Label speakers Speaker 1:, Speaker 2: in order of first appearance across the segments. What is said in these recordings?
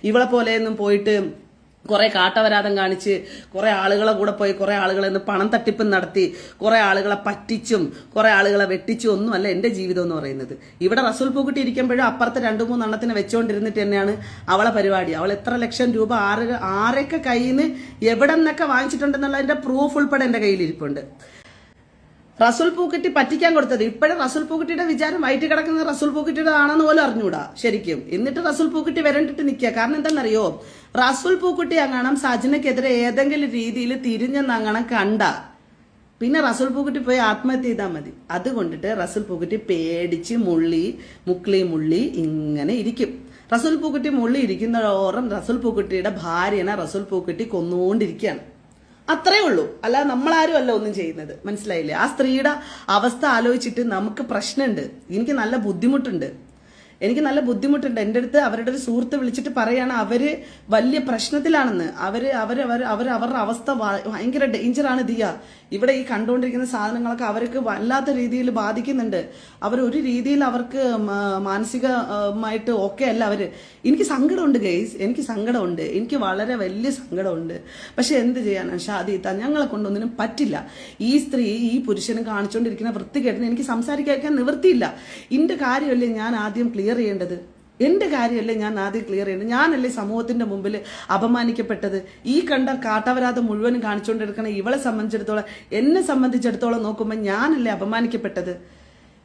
Speaker 1: ഇവളെ പോലെയൊന്നും പോയിട്ട് കുറെ കാട്ടവരാതം കാണിച്ച് കുറെ ആളുകളെ കൂടെ പോയി കുറെ ആളുകളെ നിന്ന് പണം തട്ടിപ്പും നടത്തി കുറെ ആളുകളെ പറ്റിച്ചും കുറെ ആളുകളെ വെട്ടിച്ചും ഒന്നുമല്ല എന്റെ ജീവിതം എന്ന് പറയുന്നത്. ഇവിടെ റസൂൽ പൂക്കുട്ടി ഇരിക്കുമ്പോഴും അപ്പുറത്തെ 2-3 എണ്ണത്തിന് വെച്ചോണ്ടിരുന്നിട്ട് തന്നെയാണ് അവളെ പരിപാടി. അവൾ എത്ര ലക്ഷം രൂപ ആരൊക്കെ കയ്യിൽ നിന്ന് എവിടെ നിന്നൊക്കെ വാങ്ങിച്ചിട്ടുണ്ടെന്നുള്ളതിന്റെ പ്രൂഫ് ഉൾപ്പെടെ എന്റെ കയ്യിലിരിപ്പുണ്ട്. റസൂൽ പൂക്കുട്ടി പറ്റിക്കാൻ കൊടുത്തത് ഇപ്പോഴും റസൂൽ പൂക്കുട്ടിയുടെ വിചാരം വയറ്റി കിടക്കുന്ന റസൂൽ പൂക്കുട്ടിയുടെ ആണെന്ന് പോലും അറിഞ്ഞൂടാ ശരിക്കും. എന്നിട്ട് റസൂൽ പൂക്കുട്ടി വരണ്ടിട്ട് നിൽക്കുക. കാരണം എന്താണെന്നറിയോ, റസൂൽ പൂക്കുട്ടി അങ്ങണം സജനക്കെതിരെ ഏതെങ്കിലും രീതിയിൽ തിരിഞ്ഞെന്നങ്ങനെ കണ്ട പിന്നെ റസൂൽ പൂക്കുട്ടി പോയി ആത്മഹത്യ ചെയ്താൽ മതി. അതുകൊണ്ടിട്ട് റസൂൽ പൂക്കുട്ടി പേടിച്ച് മുള്ളി ഇങ്ങനെ ഇരിക്കും. റസൂൽ പൂക്കുട്ടി മുള്ളി ഇരിക്കുന്നതോറും റസൂൽ പൂക്കുട്ടിയുടെ ഭാര്യനെ റസൂൽ പൂക്കുട്ടി കൊന്നുകൊണ്ടിരിക്കുകയാണ്. അത്രേ ഉള്ളൂ. അല്ലാതെ നമ്മളാരും അല്ല ഒന്നും ചെയ്യുന്നത്. മനസ്സിലായില്ലേ? ആ സ്ത്രീയുടെ അവസ്ഥ ആലോചിച്ചിട്ട് നമുക്ക് പ്രശ്നമുണ്ട്. എനിക്ക് നല്ല ബുദ്ധിമുട്ടുണ്ട്. എൻ്റെ അടുത്ത് അവരുടെ ഒരു സുഹൃത്ത് വിളിച്ചിട്ട് പറയാണ് അവര് വലിയ പ്രശ്നത്തിലാണെന്ന്. അവരുടെ അവസ്ഥ ഭയങ്കര ഡേഞ്ചറാണ് ദിയ. ഇവിടെ ഈ കണ്ടുകൊണ്ടിരിക്കുന്ന സാധനങ്ങളൊക്കെ അവർക്ക് വല്ലാത്ത രീതിയിൽ ബാധിക്കുന്നുണ്ട്. അവരൊരു രീതിയിൽ അവർക്ക് മാനസികമായിട്ട് ഓക്കെ അല്ല അവര്. എനിക്ക് സങ്കടമുണ്ട് ഗൈസ്, എനിക്ക് വളരെ വലിയ സങ്കടമുണ്ട്. പക്ഷെ എന്ത് ചെയ്യാനാണ് ഷാദിത്ത, ഞങ്ങളെ കൊണ്ടൊന്നിനും പറ്റില്ല. ഈ സ്ത്രീ ഈ പുരുഷനും കാണിച്ചുകൊണ്ടിരിക്കുന്ന വൃത്തികേട്ടിന് എനിക്ക് സംസാരിക്കാൻ നിവൃത്തിയില്ല. എന്റെ കാര്യമല്ലേ ഞാൻ ആദ്യം ക്ലിയർ ചെയ്യേണ്ടത്. ഞാനല്ലേ സമൂഹത്തിന്റെ മുമ്പിൽ അപമാനിക്കപ്പെട്ടത്. ഈ കണ്ട കാട്ടവരാതം മുഴുവനും കാണിച്ചുകൊണ്ടിരിക്കണ ഇവളെ സംബന്ധിച്ചിടത്തോളം, എന്നെ സംബന്ധിച്ചിടത്തോളം നോക്കുമ്പോൾ ഞാനല്ലേ അപമാനിക്കപ്പെട്ടത്.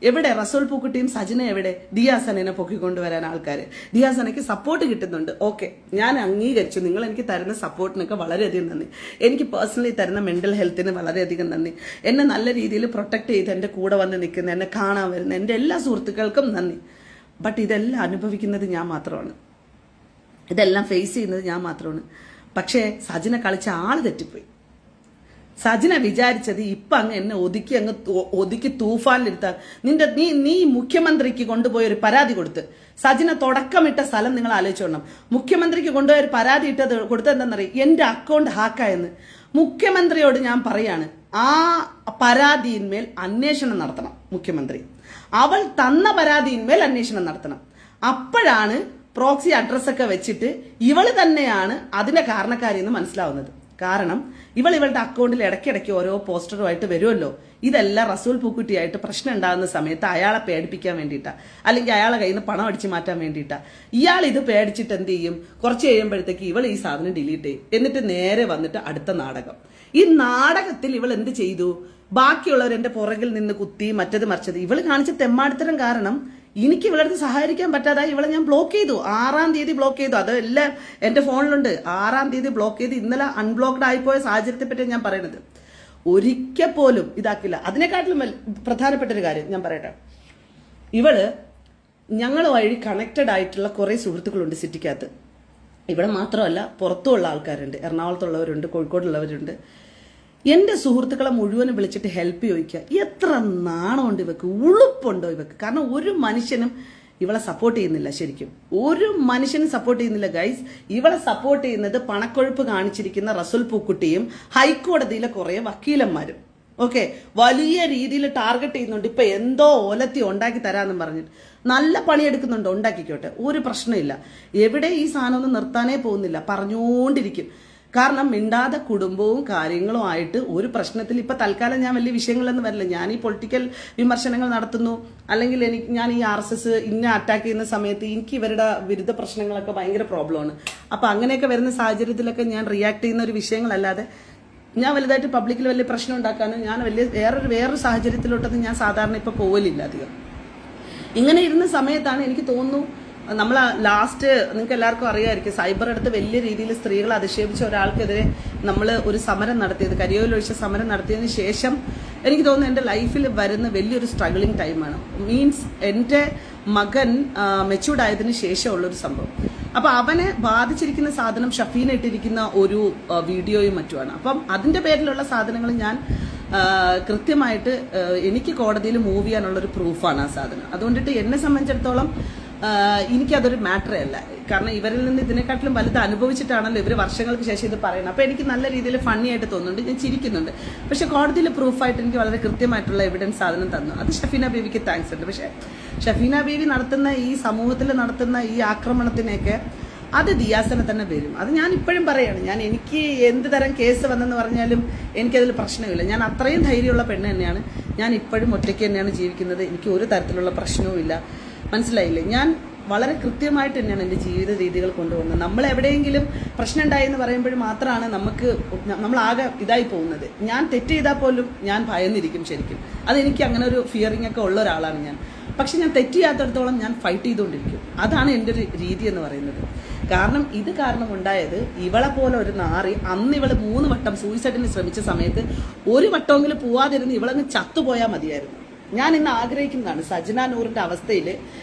Speaker 1: എവിടെ റസൂൽ പൂക്കുട്ടിയും സജന എവിടെ? ദിയാസനെ പൊക്കിക്കൊണ്ടുവരാൻ ആൾക്കാർ. ദിയാസനയ്ക്ക് സപ്പോർട്ട് കിട്ടുന്നുണ്ട്. ഓക്കെ, ഞാൻ അംഗീകരിച്ചു. നിങ്ങൾ എനിക്ക് തരുന്ന സപ്പോർട്ടിനൊക്കെ വളരെയധികം നന്ദി. എനിക്ക് പേഴ്സണലി തരുന്ന മെന്റൽ ഹെൽത്തിന് വളരെയധികം നന്ദി. എന്നെ നല്ല രീതിയിൽ പ്രൊട്ടക്ട് ചെയ്ത് എൻ്റെ കൂടെ വന്ന് നിൽക്കുന്ന, എന്നെ കാണാൻ വരുന്ന എൻ്റെ എല്ലാ സുഹൃത്തുക്കൾക്കും നന്ദി. ബട്ട് ഇതെല്ലാം അനുഭവിക്കുന്നത് ഞാൻ മാത്രമാണ്. ഇതെല്ലാം ഫേസ് ചെയ്യുന്നത് ഞാൻ മാത്രമാണ്. പക്ഷേ സജന കളിച്ച ആള് തെറ്റിപ്പോയി. സജന വിചാരിച്ചത് ഇപ്പൊ എന്നെ ഒതുക്കി തൂഫാനിലിരുത്താൻ. നീ മുഖ്യമന്ത്രിക്ക് കൊണ്ടുപോയി ഒരു പരാതി കൊടുത്ത്. സജന തുടക്കമിട്ട സ്ഥലം നിങ്ങൾ ആലോചിച്ചോണം. മുഖ്യമന്ത്രിക്ക് കൊണ്ടുപോയി ഒരു പരാതി കൊടുത്തത് എന്താണെന്നറിയാം? എന്റെ അക്കൗണ്ട് ഹാക്കായെന്ന്. മുഖ്യമന്ത്രിയോട് ഞാൻ പറയാണ്, ആ പരാതിയിന്മേൽ അന്വേഷണം നടത്തണം. മുഖ്യമന്ത്രി അവൾ തന്ന പരാതിയിന്മേൽ അന്വേഷണം നടത്തണം. അപ്പോഴാണ് പ്രോക്സി അഡ്രസ്സൊക്കെ വെച്ചിട്ട് ഇവള് തന്നെയാണ് അതിന്റെ കാരണക്കാരി എന്ന് മനസ്സിലാവുന്നത്. കാരണം ഇവളുടെ അക്കൗണ്ടിൽ ഇടയ്ക്കിടയ്ക്ക് ഓരോ പോസ്റ്ററുമായിട്ട് വരുമല്ലോ. ഇതെല്ലാം റസൂൽ പൂക്കുട്ടിയായിട്ട് പ്രശ്നം ഉണ്ടാകുന്ന സമയത്ത് അയാളെ പേടിപ്പിക്കാൻ വേണ്ടിയിട്ടാ, അല്ലെങ്കിൽ അയാളെ കയ്യിൽ നിന്ന് പണം അടിച്ചു മാറ്റാൻ വേണ്ടിയിട്ടാ. ഇയാൾ ഇത് പേടിച്ചിട്ട് എന്ത് ചെയ്യും? കുറച്ച് കഴിയുമ്പോഴത്തേക്ക് ഇവൾ ഈ സാധനം ഡിലീറ്റ് ചെയ്യും. എന്നിട്ട് നേരെ വന്നിട്ട് അടുത്ത നാടകം. ഈ നാടകത്തിൽ ഇവൾ എന്ത് ചെയ്തു? ബാക്കിയുള്ളവർ എന്റെ പുറകിൽ നിന്ന് കുത്തി മറ്റത് മറിച്ചത്. ഇവള് കാണിച്ച തെമ്മാടിത്തരം കാരണം എനിക്ക് ഇവളടുത്ത് സഹായിക്കാൻ പറ്റാതായി. ഇവളെ ഞാൻ ബ്ലോക്ക് ചെയ്തു. 6-ാം തീയതി ബ്ലോക്ക് ചെയ്തു. അതെല്ലാം എന്റെ ഫോണിലുണ്ട്. 6-ാം തീയതി ബ്ലോക്ക് ചെയ്ത് ഇന്നലെ അൺബ്ലോക്ക്ഡ് ആയിപ്പോയ സാഹചര്യത്തെ പറ്റി ഞാൻ പറയുന്നത്. ഒരിക്കൽ പോലും ഇതാക്കില്ല. അതിനെക്കാട്ടിലും പ്രധാനപ്പെട്ട ഒരു കാര്യം ഞാൻ പറയട്ടെ. ഇവള് ഞങ്ങൾ വഴി കണക്റ്റഡ് ആയിട്ടുള്ള കുറെ സുഹൃത്തുക്കളുണ്ട് സിറ്റിക്കകത്ത്. ഇവിടെ മാത്രമല്ല, പുറത്തുമുള്ള ആൾക്കാരുണ്ട്. എറണാകുളത്തുള്ളവരുണ്ട്, കോഴിക്കോടുള്ളവരുണ്ട്. എന്റെ സുഹൃത്തുക്കളെ മുഴുവനും വിളിച്ചിട്ട് ഹെൽപ്പ് ചോദിക്കുക. എത്ര നാണമുണ്ട് ഇവക്ക്, ഉളുപ്പുണ്ടോ ഇവക്ക്? കാരണം ഒരു മനുഷ്യനും ഇവളെ സപ്പോർട്ട് ചെയ്യുന്നില്ല. ശരിക്കും ഒരു മനുഷ്യനും സപ്പോർട്ട് ചെയ്യുന്നില്ല ഗൈസ്. ഇവളെ സപ്പോർട്ട് ചെയ്യുന്നത് പണക്കൊഴുപ്പ് കാണിച്ചിരിക്കുന്ന റസൂൽ പൂക്കുട്ടിയും ഹൈക്കോടതിയിലെ കുറെ വക്കീലന്മാരും. ഓക്കെ, വലിയ രീതിയിൽ ടാർഗറ്റ് ചെയ്യുന്നുണ്ട്. ഇപ്പൊ എന്തോ ഓലത്തി ഉണ്ടാക്കി തരാമെന്നും പറഞ്ഞിട്ട് നല്ല പണിയെടുക്കുന്നുണ്ട്. ഉണ്ടാക്കിക്കോട്ടെ, ഒരു പ്രശ്നമില്ല. എവിടെ ഈ സാധനം ഒന്നും നിർത്താനേ പോകുന്നില്ല, പറഞ്ഞുകൊണ്ടിരിക്കും. കാരണം മിണ്ടാതെ കുടുംബവും കാര്യങ്ങളും ആയിട്ട് ഒരു പ്രശ്നത്തിൽ ഇപ്പൊ തൽക്കാലം ഞാൻ വലിയ വിഷയങ്ങളൊന്നും വരില്ല. ഞാൻ ഈ പൊളിറ്റിക്കൽ വിമർശനങ്ങൾ നടത്തുന്നു, അല്ലെങ്കിൽ ഞാൻ ഈ RSS ഇന്നെ അറ്റാക്ക് ചെയ്യുന്ന സമയത്ത് എനിക്ക് ഇവരുടെ വിരുദ്ധ പ്രശ്നങ്ങളൊക്കെ ഭയങ്കര പ്രോബ്ലമാണ്. അപ്പൊ അങ്ങനെയൊക്കെ വരുന്ന സാഹചര്യത്തിലൊക്കെ ഞാൻ റിയാക്ട് ചെയ്യുന്ന ഒരു വിഷയങ്ങളല്ലാതെ ഞാൻ വലുതായിട്ട് പബ്ലിക്കിൽ വലിയ പ്രശ്നം ഉണ്ടാക്കാനും ഞാൻ വേറൊരു സാഹചര്യത്തിലോട്ടൊന്നും ഞാൻ സാധാരണ ഇപ്പൊ പോവലില്ല അധികം. ഇങ്ങനെ ഇരുന്ന സമയത്താണ് എനിക്ക് തോന്നുന്നു നമ്മൾ ലാസ്റ്റ്, നിങ്ങൾക്ക് എല്ലാവർക്കും അറിയാമായിരിക്കും, സൈബർ അടുത്ത് വലിയ രീതിയിൽ സ്ത്രീകളെ അധിക്ഷേപിച്ച ഒരാൾക്കെതിരെ നമ്മൾ ഒരു സമരം നടത്തിയത്, കരിയോലൊഴിച്ച സമരം നടത്തിയതിന് ശേഷം എനിക്ക് തോന്നുന്നു എൻ്റെ ലൈഫിൽ വരുന്ന വലിയൊരു സ്ട്രഗിളിങ് ടൈമാണ്. മീൻസ് എൻ്റെ മകൻ മെച്യൂർഡ് ആയതിനു ശേഷമുള്ളൊരു സംഭവം. അപ്പൊ അവനെ ബാധിച്ചിരിക്കുന്ന സാധനം ഷഫീന ഇട്ടിരിക്കുന്ന ഒരു വീഡിയോയും മറ്റുമാണ്. അപ്പം അതിന്റെ പേരിലുള്ള സാധനങ്ങൾ ഞാൻ കൃത്യമായിട്ട് എനിക്ക് കോടതിയിൽ മൂവ് ചെയ്യാനുള്ളൊരു പ്രൂഫാണ് ആ സാധനം. അതുകൊണ്ടിട്ട് എന്നെ സംബന്ധിച്ചിടത്തോളം എനിക്കതൊരു മാറ്ററേ അല്ല. കാരണം ഇവരിൽ നിന്ന് ഇതിനെക്കാട്ടിലും വലുത് അനുഭവിച്ചിട്ടാണല്ലോ ഇവർ വർഷങ്ങൾക്ക് ശേഷം ഇത് പറയുന്നത്. അപ്പോൾ എനിക്ക് നല്ല രീതിയിൽ ഫണ്ണി ആയിട്ട് തോന്നുന്നുണ്ട്, ഞാൻ ചിരിക്കുന്നുണ്ട്. പക്ഷെ കോടതിയിൽ പ്രൂഫായിട്ട് എനിക്ക് വളരെ കൃത്യമായിട്ടുള്ള എവിഡൻസ് സാധനം തന്നു. അത് ഷഫീന ബീവിക്ക് താങ്ക്സ് ഉണ്ട്. പക്ഷെ ഷഫീന ബീവി നടത്തുന്ന ഈ സമൂഹത്തിൽ നടത്തുന്ന ഈ ആക്രമണത്തിനെയൊക്കെ അത് ദിയാസന തന്നെ വരും. അത് ഞാൻ ഇപ്പോഴും പറയാണ്. എനിക്ക് എന്ത് തരം കേസ് വന്നെന്ന് പറഞ്ഞാലും എനിക്കതിൽ പ്രശ്നമില്ല. ഞാൻ അത്രയും ധൈര്യമുള്ള പെണ്ണ് തന്നെയാണ്. ഞാൻ ഇപ്പോഴും ഒറ്റയ്ക്ക് തന്നെയാണ് ജീവിക്കുന്നത്. എനിക്ക് ഒരു തരത്തിലുള്ള പ്രശ്നവും ഇല്ല. മനസ്സിലായില്ലേ? ഞാൻ വളരെ കൃത്യമായിട്ട് തന്നെയാണ് എൻ്റെ ജീവിത രീതികൾ കൊണ്ടുപോകുന്നത്. നമ്മൾ എവിടെയെങ്കിലും പ്രശ്നം ഉണ്ടായി എന്ന് പറയുമ്പോൾ മാത്രമാണ് നമ്മളാകെ ഇതായി പോകുന്നത്. ഞാൻ തെറ്റ് ചെയ്താൽ പോലും ഞാൻ ഭയന്നിരിക്കും ശരിക്കും. അതെനിക്ക് അങ്ങനെ ഒരു ഫിയറിംഗ് ഒക്കെ ഉള്ള ഒരാളാണ് ഞാൻ. പക്ഷെ ഞാൻ തെറ്റ് ചെയ്യാത്തടത്തോളം ഞാൻ ഫൈറ്റ് ചെയ്തുകൊണ്ടിരിക്കും. അതാണ് എൻ്റെ ഒരു രീതി എന്ന് പറയുന്നത്. കാരണം ഇത് കാരണം ഉണ്ടായത് ഇവളെ പോലെ ഒരു നാറി അന്ന് ഇവള് 3 വട്ടം സൂയിസൈഡിന് ശ്രമിച്ച സമയത്ത് ഒരു വട്ടമെങ്കിലും പോവാതിരുന്ന് ഇവളങ്ങ് ചത്തുപോയാൽ മതിയായിരുന്നു. ഞാൻ ഇന്ന് ആഗ്രഹിക്കുന്നതാണ് സജന നൂറിന്റെ അവസ്ഥയിൽ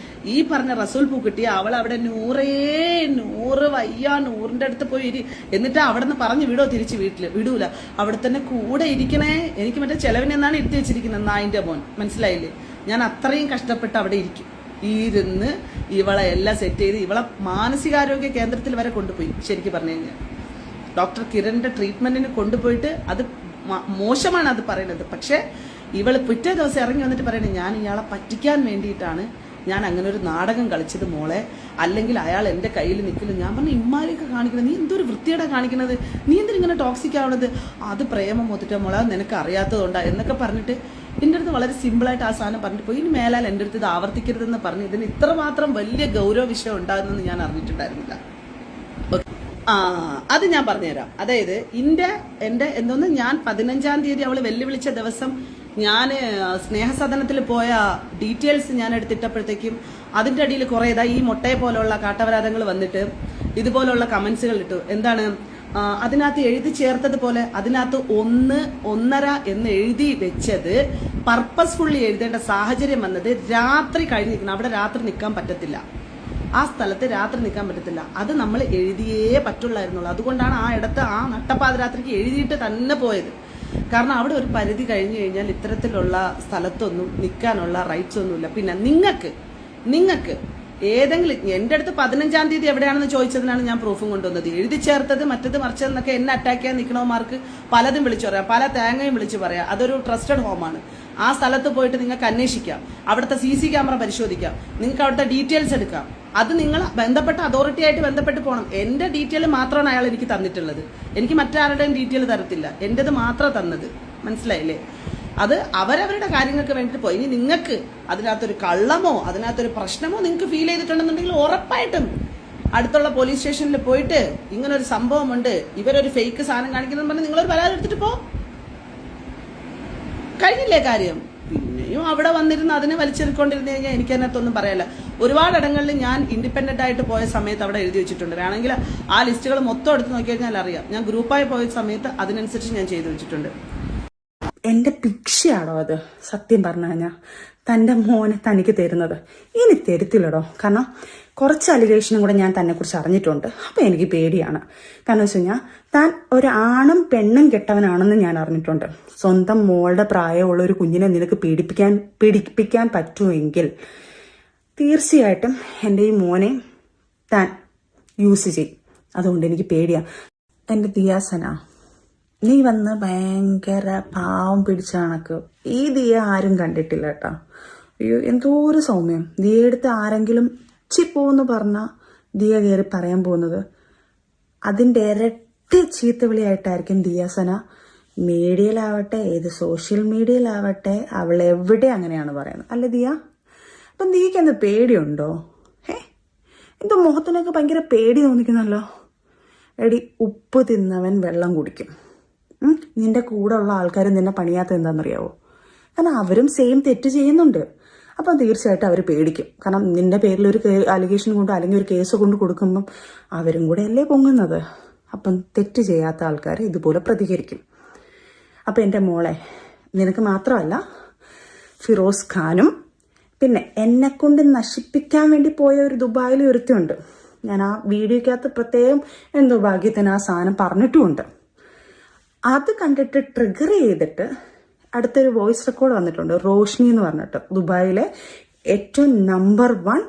Speaker 1: ഈ പറഞ്ഞ റസൂൽ പൂക്കുട്ടി അവൾ അവിടെ നൂറ് വയ്യ നൂറിന്റെ അടുത്ത് പോയി എന്നിട്ട് അവിടെ നിന്ന് പറഞ്ഞു വിടോ തിരിച്ച് വീട്ടില് വിടൂല. അവിടെ തന്നെ കൂടെ ഇരിക്കണേ. എനിക്ക് മറ്റേ ചെലവിനെന്നാണ് ഇരുത്തി വെച്ചിരിക്കുന്നത് നായിന്റെ മോൻ. മനസ്സിലായില്ലേ? ഞാൻ അത്രയും കഷ്ടപ്പെട്ട് അവിടെ ഇരിക്കും. ഇരുന്ന് ഇവളെ എല്ലാം സെറ്റ് ചെയ്ത് ഇവളെ മാനസികാരോഗ്യ കേന്ദ്രത്തിൽ വരെ കൊണ്ടുപോയി. ശരിക്കും പറഞ്ഞു കഴിഞ്ഞാൽ ഡോക്ടർ കിരണിന്റെ ട്രീറ്റ്മെന്റിന് കൊണ്ടുപോയിട്ട് അത് മോശമാണ് അത് പറയുന്നത്. പക്ഷെ ഇവള് പിറ്റേ ദിവസം ഇറങ്ങി വന്നിട്ട് പറയണേ ഞാൻ ഇയാളെ പറ്റിക്കാൻ വേണ്ടിയിട്ടാണ് ഞാൻ അങ്ങനെ ഒരു നാടകം കളിച്ചത് മോളെ, അല്ലെങ്കിൽ അയാൾ എൻ്റെ കയ്യിൽ നിൽക്കില്ല. ഞാൻ പറഞ്ഞു ഇമ്മാരിയൊക്കെ കാണിക്കുന്നത് നീ എന്തൊരു വൃത്തിയുടെ കാണിക്കുന്നത്, നീ എന്തിനും ഇങ്ങനെ ടോക്സിക് ആവണത്, അത് പ്രേമം മൊത്തിട്ട് മോളെ നിനക്ക് അറിയാത്തതുകൊണ്ടാ എന്നൊക്കെ പറഞ്ഞിട്ട് എൻ്റെ അടുത്ത് വളരെ സിമ്പിളായിട്ട് ആ സാധനം പറഞ്ഞിട്ട് പോയി. ഇനി മേലാൽ എൻ്റെ അടുത്ത് ഇത് ആവർത്തിക്കരുതെന്ന് പറഞ്ഞ് ഇതിന് ഇത്രമാത്രം വലിയ ഗൗരവ വിഷയം ഉണ്ടാകുന്നെന്ന് ഞാൻ അറിഞ്ഞിട്ടുണ്ടായിരുന്നില്ല. അത് ഞാൻ പറഞ്ഞുതരാം. അതായത് എന്തോന്ന് ഞാൻ 15-ാം തീയതി അവള് വെല്ലുവിളിച്ച ദിവസം ഞാൻ സ്നേഹസദനത്തിൽ പോയ ഡീറ്റെയിൽസ് ഞാൻ എടുത്തിട്ടപ്പോഴത്തേക്കും അതിൻ്റെ അടിയിൽ കുറേ ഈ മുട്ടയെ പോലുള്ള കാട്ടവരാധങ്ങൾ വന്നിട്ട് ഇതുപോലുള്ള കമന്റ്സുകൾ ഇട്ടു. എന്താണ് അതിനകത്ത് എഴുതി ചേർത്തതുപോലെ അതിനകത്ത് 1, 1.5 എന്ന് എഴുതി വെച്ചത് പർപ്പസ്ഫുള്ളി എഴുതേണ്ട സാഹചര്യം വന്നത് രാത്രി കഴിഞ്ഞിരിക്കണം. അവിടെ രാത്രി നിൽക്കാൻ പറ്റത്തില്ല. ആ സ്ഥലത്ത് രാത്രി നിൽക്കാൻ പറ്റത്തില്ല. അത് നമ്മൾ എഴുതിയേ പറ്റുള്ളായിരുന്നുള്ളൂ. അതുകൊണ്ടാണ് ആ ഇടത്ത് ആ നട്ടപ്പാതിരാത്രിക്ക് എഴുതിയിട്ട് തന്നെ പോയത്. കാരണം അവിടെ ഒരു പരിധി കഴിഞ്ഞു കഴിഞ്ഞാൽ ഇത്തരത്തിലുള്ള സ്ഥലത്തൊന്നും നിൽക്കാനുള്ള റൈറ്റ്സ് ഒന്നുമില്ല. പിന്നെ നിങ്ങൾക്ക് ഏതെങ്കിലും എൻ്റെ അടുത്ത് 15-ാം തീയതി എവിടെയാണെന്ന് ചോദിച്ചതിനാണ് ഞാൻ പ്രൂഫും കൊണ്ടുവന്നത്. എഴുതി ചേർത്തത് മറ്റത് മറിച്ചതെന്നൊക്കെ എന്നെ അറ്റാക്ക് ചെയ്യാൻ നിൽക്കണവന്മാർക്ക് പലതും വിളിച്ചു പറയാം, പല തേങ്ങയും വിളിച്ചു പറയാം. അതൊരു ട്രസ്റ്റഡ് ഹോമാണ്. ആ സ്ഥലത്ത് പോയിട്ട് നിങ്ങൾക്ക് അന്വേഷിക്കാം, അവിടുത്തെ CC ക്യാമറ പരിശോധിക്കാം, നിങ്ങൾക്ക് അവിടുത്തെ ഡീറ്റെയിൽസ് എടുക്കാം. അത് നിങ്ങൾ ബന്ധപ്പെട്ട അതോറിറ്റി ആയിട്ട് ബന്ധപ്പെട്ട് പോകണം. എൻ്റെ ഡീറ്റെയിൽ മാത്രമാണ് അയാൾ എനിക്ക് തന്നിട്ടുള്ളത്. എനിക്ക് മറ്റാരുടെയും ഡീറ്റെയിൽ തരത്തില്ല. എൻ്റെത് മാത്രം തന്നത്. മനസ്സിലായില്ലേ? അത് അവരവരുടെ കാര്യങ്ങൾക്ക് വേണ്ടിയിട്ട് പോയി. ഇനി നിങ്ങൾക്ക് അതിനകത്തൊരു കള്ളമോ അതിനകത്തൊരു പ്രശ്നമോ നിങ്ങൾക്ക് ഫീൽ ചെയ്തിട്ടുണ്ടെന്നുണ്ടെങ്കിൽ ഉറപ്പായിട്ടും അടുത്തുള്ള പോലീസ് സ്റ്റേഷനിൽ പോയിട്ട് ഇങ്ങനൊരു സംഭവമുണ്ട്, ഇവരൊരു ഫേക്ക് സാധനം കാണിക്കുന്നു പറഞ്ഞ് നിങ്ങളൊരു പരാതി എടുത്തിട്ട് പോ. കഴിഞ്ഞില്ലേ കാര്യം? പിന്നെയും അവിടെ വന്നിരുന്ന് അതിനെ വലിച്ചെടുക്കൊണ്ടിരുന്നു കഴിഞ്ഞാൽ എനിക്ക് അതിനകത്തൊന്നും പറയാല്ല. ഒരുപാട് ഇടങ്ങളിൽ ഞാൻ ഇൻഡിപെൻഡന്റ് ആയിട്ട് പോയ സമയത്ത് അവിടെ എഴുതി വെച്ചിട്ടുണ്ട്. വേണമെങ്കിൽ ആ ലിസ്റ്റുകൾ മൊത്തം എടുത്ത് നോക്കി കഴിഞ്ഞാൽ അറിയാം. ഞാൻ ഗ്രൂപ്പായി പോയ സമയത്ത് അതിനനുസരിച്ച് ഞാൻ ചെയ്തു വെച്ചിട്ടുണ്ട്.
Speaker 2: എന്റെ ഭിക്ഷയാണോ അത്? സത്യം പറഞ്ഞു കഴിഞ്ഞാൽ തന്റെ മോനെ തനിക്ക് തരുന്നത് ഇനി തരുത്തില്ലടോ. കാരണം കുറച്ച് അലിഗേഷനും കൂടെ ഞാൻ തന്നെ കുറിച്ച് അറിഞ്ഞിട്ടുണ്ട്. അപ്പൊ എനിക്ക് പേടിയാണ്. കാരണം വെച്ച് കഴിഞ്ഞാൽ താൻ ഒരു ആണും പെണ്ണും കെട്ടവനാണെന്ന് ഞാൻ അറിഞ്ഞിട്ടുണ്ട്. സ്വന്തം മോളുടെ പ്രായമുള്ള ഒരു കുഞ്ഞിനെ നിനക്ക് പീഡിപ്പിക്കാൻ പറ്റുമെങ്കിൽ തീർച്ചയായിട്ടും എൻ്റെ ഈ മോനെ താൻ യൂസ് ചെയ്യും. അതുകൊണ്ട് എനിക്ക് പേടിയാ. എൻ്റെ ദിയാസന, നീ വന്ന് ഭയങ്കര പാവം പിടിച്ച കണക്ക് ഈ ദിയ ആരും കണ്ടിട്ടില്ല കേട്ടോ. അയ്യോ എന്തോ ഒരു സൗമ്യം. ദിയയെടുത്ത് ആരെങ്കിലും ചിപ്പോന്ന് പറഞ്ഞാൽ ദിയ കയറി പറയാൻ പോകുന്നത് അതിൻ്റെ ഇരട്ടി ചീത്തവിളിയായിട്ടായിരിക്കും ദിയാസന മീഡിയയിലാവട്ടെ ഏത് സോഷ്യൽ മീഡിയയിലാവട്ടെ അവൾ എവിടെ അങ്ങനെയാണ് പറയുന്നത്. അല്ലേ ദിയ? അപ്പം ദിയക്ക് എന്ത് പേടിയുണ്ടോ? എന്തോ മുഖത്തിനൊക്കെ ഭയങ്കര പേടി തോന്നിക്കുന്നല്ലോ. എടി, ഉപ്പ് തിന്നവൻ വെള്ളം കുടിക്കും. നിന്റെ കൂടെ ഉള്ള ആൾക്കാർ നിന്നെ പണിയാത്ത എന്താണെന്നറിയാവോ? കാരണം അവരും സെയിം തെറ്റ് ചെയ്യുന്നുണ്ട്. അപ്പം തീർച്ചയായിട്ടും അവർ പേടിക്കും. കാരണം നിന്റെ പേരിൽ ഒരു അലിഗേഷൻ കൊണ്ട് അല്ലെങ്കിൽ ഒരു കേസ് കൊണ്ട് കൊടുക്കുമ്പം അവരും കൂടെ അല്ലേ പൊങ്ങുന്നത്. അപ്പം തെറ്റ് ചെയ്യാത്ത ആൾക്കാർ ഇതുപോലെ പ്രതികരിക്കും. അപ്പം എൻ്റെ മോളെ, നിനക്ക് മാത്രമല്ല ഫിറോസ് ഖാനും പിന്നെ എന്നെക്കൊണ്ട് നശിപ്പിക്കാൻ വേണ്ടി പോയ ഒരു ദുബായിൽ ഒരുത്തിയുണ്ട്. ഞാൻ ആ വീഡിയോക്കകത്ത് പ്രത്യേകം എന്തോ ഭാഗ്യത്തിന് ആ സാധനം പറഞ്ഞിട്ടുമുണ്ട്. അത് കണ്ടിട്ട് ട്രിഗർ ചെയ്തിട്ട് അടുത്തൊരു വോയിസ് റെക്കോർഡ് വന്നിട്ടുണ്ട്. റോഷ്നി എന്ന് പറഞ്ഞിട്ട് ദുബായിലെ ഏറ്റവും നമ്പർ 1,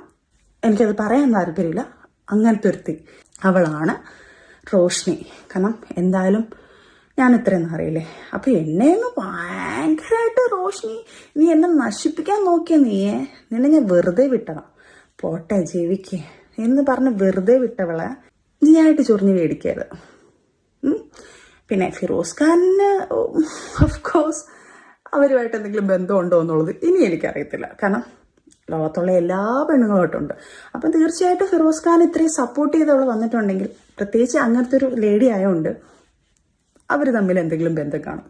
Speaker 2: എനിക്കത് പറയാൻ താല്പര്യമില്ല, അങ്ങനത്തെ ഒരുത്തി അവളാണ് റോഷ്നി. കാരണം എന്തായാലും ഞാൻ ഇത്രയൊന്നും അറിയില്ലേ. അപ്പൊ എന്നെയൊന്ന് ഭയങ്കരമായിട്ട് റോഷ്നി നീ എന്നെ നശിപ്പിക്കാൻ നോക്കിയ നിന്നെ ഞാൻ വെറുതെ വിട്ടതാ. പോട്ടെ ജീവിക്കേ എന്ന് പറഞ്ഞ് വെറുതെ വിട്ടവളെ നീയായിട്ട് ചൊറിഞ്ഞ് മേടിക്കരുത്. പിന്നെ ഫിറോസ് ഖാനിന് ഓഫ് കോഴ്സ് അവരുമായിട്ട് എന്തെങ്കിലും ബന്ധമുണ്ടോ എന്നുള്ളത് ഇനി എനിക്കറിയത്തില്ല. കാരണം ലോകത്തുള്ള എല്ലാ പെണ്ണുങ്ങളുമായിട്ടുണ്ട്. അപ്പം തീർച്ചയായിട്ടും ഫിറോസ് ഖാൻ ഇത്രയും സപ്പോർട്ട് ചെയ്തവൾ വന്നിട്ടുണ്ടെങ്കിൽ, പ്രത്യേകിച്ച് അങ്ങനത്തെ ഒരു ലേഡി ആയതുകൊണ്ട് അവർ തമ്മിൽ എന്തെങ്കിലും ബന്ധം കാണും.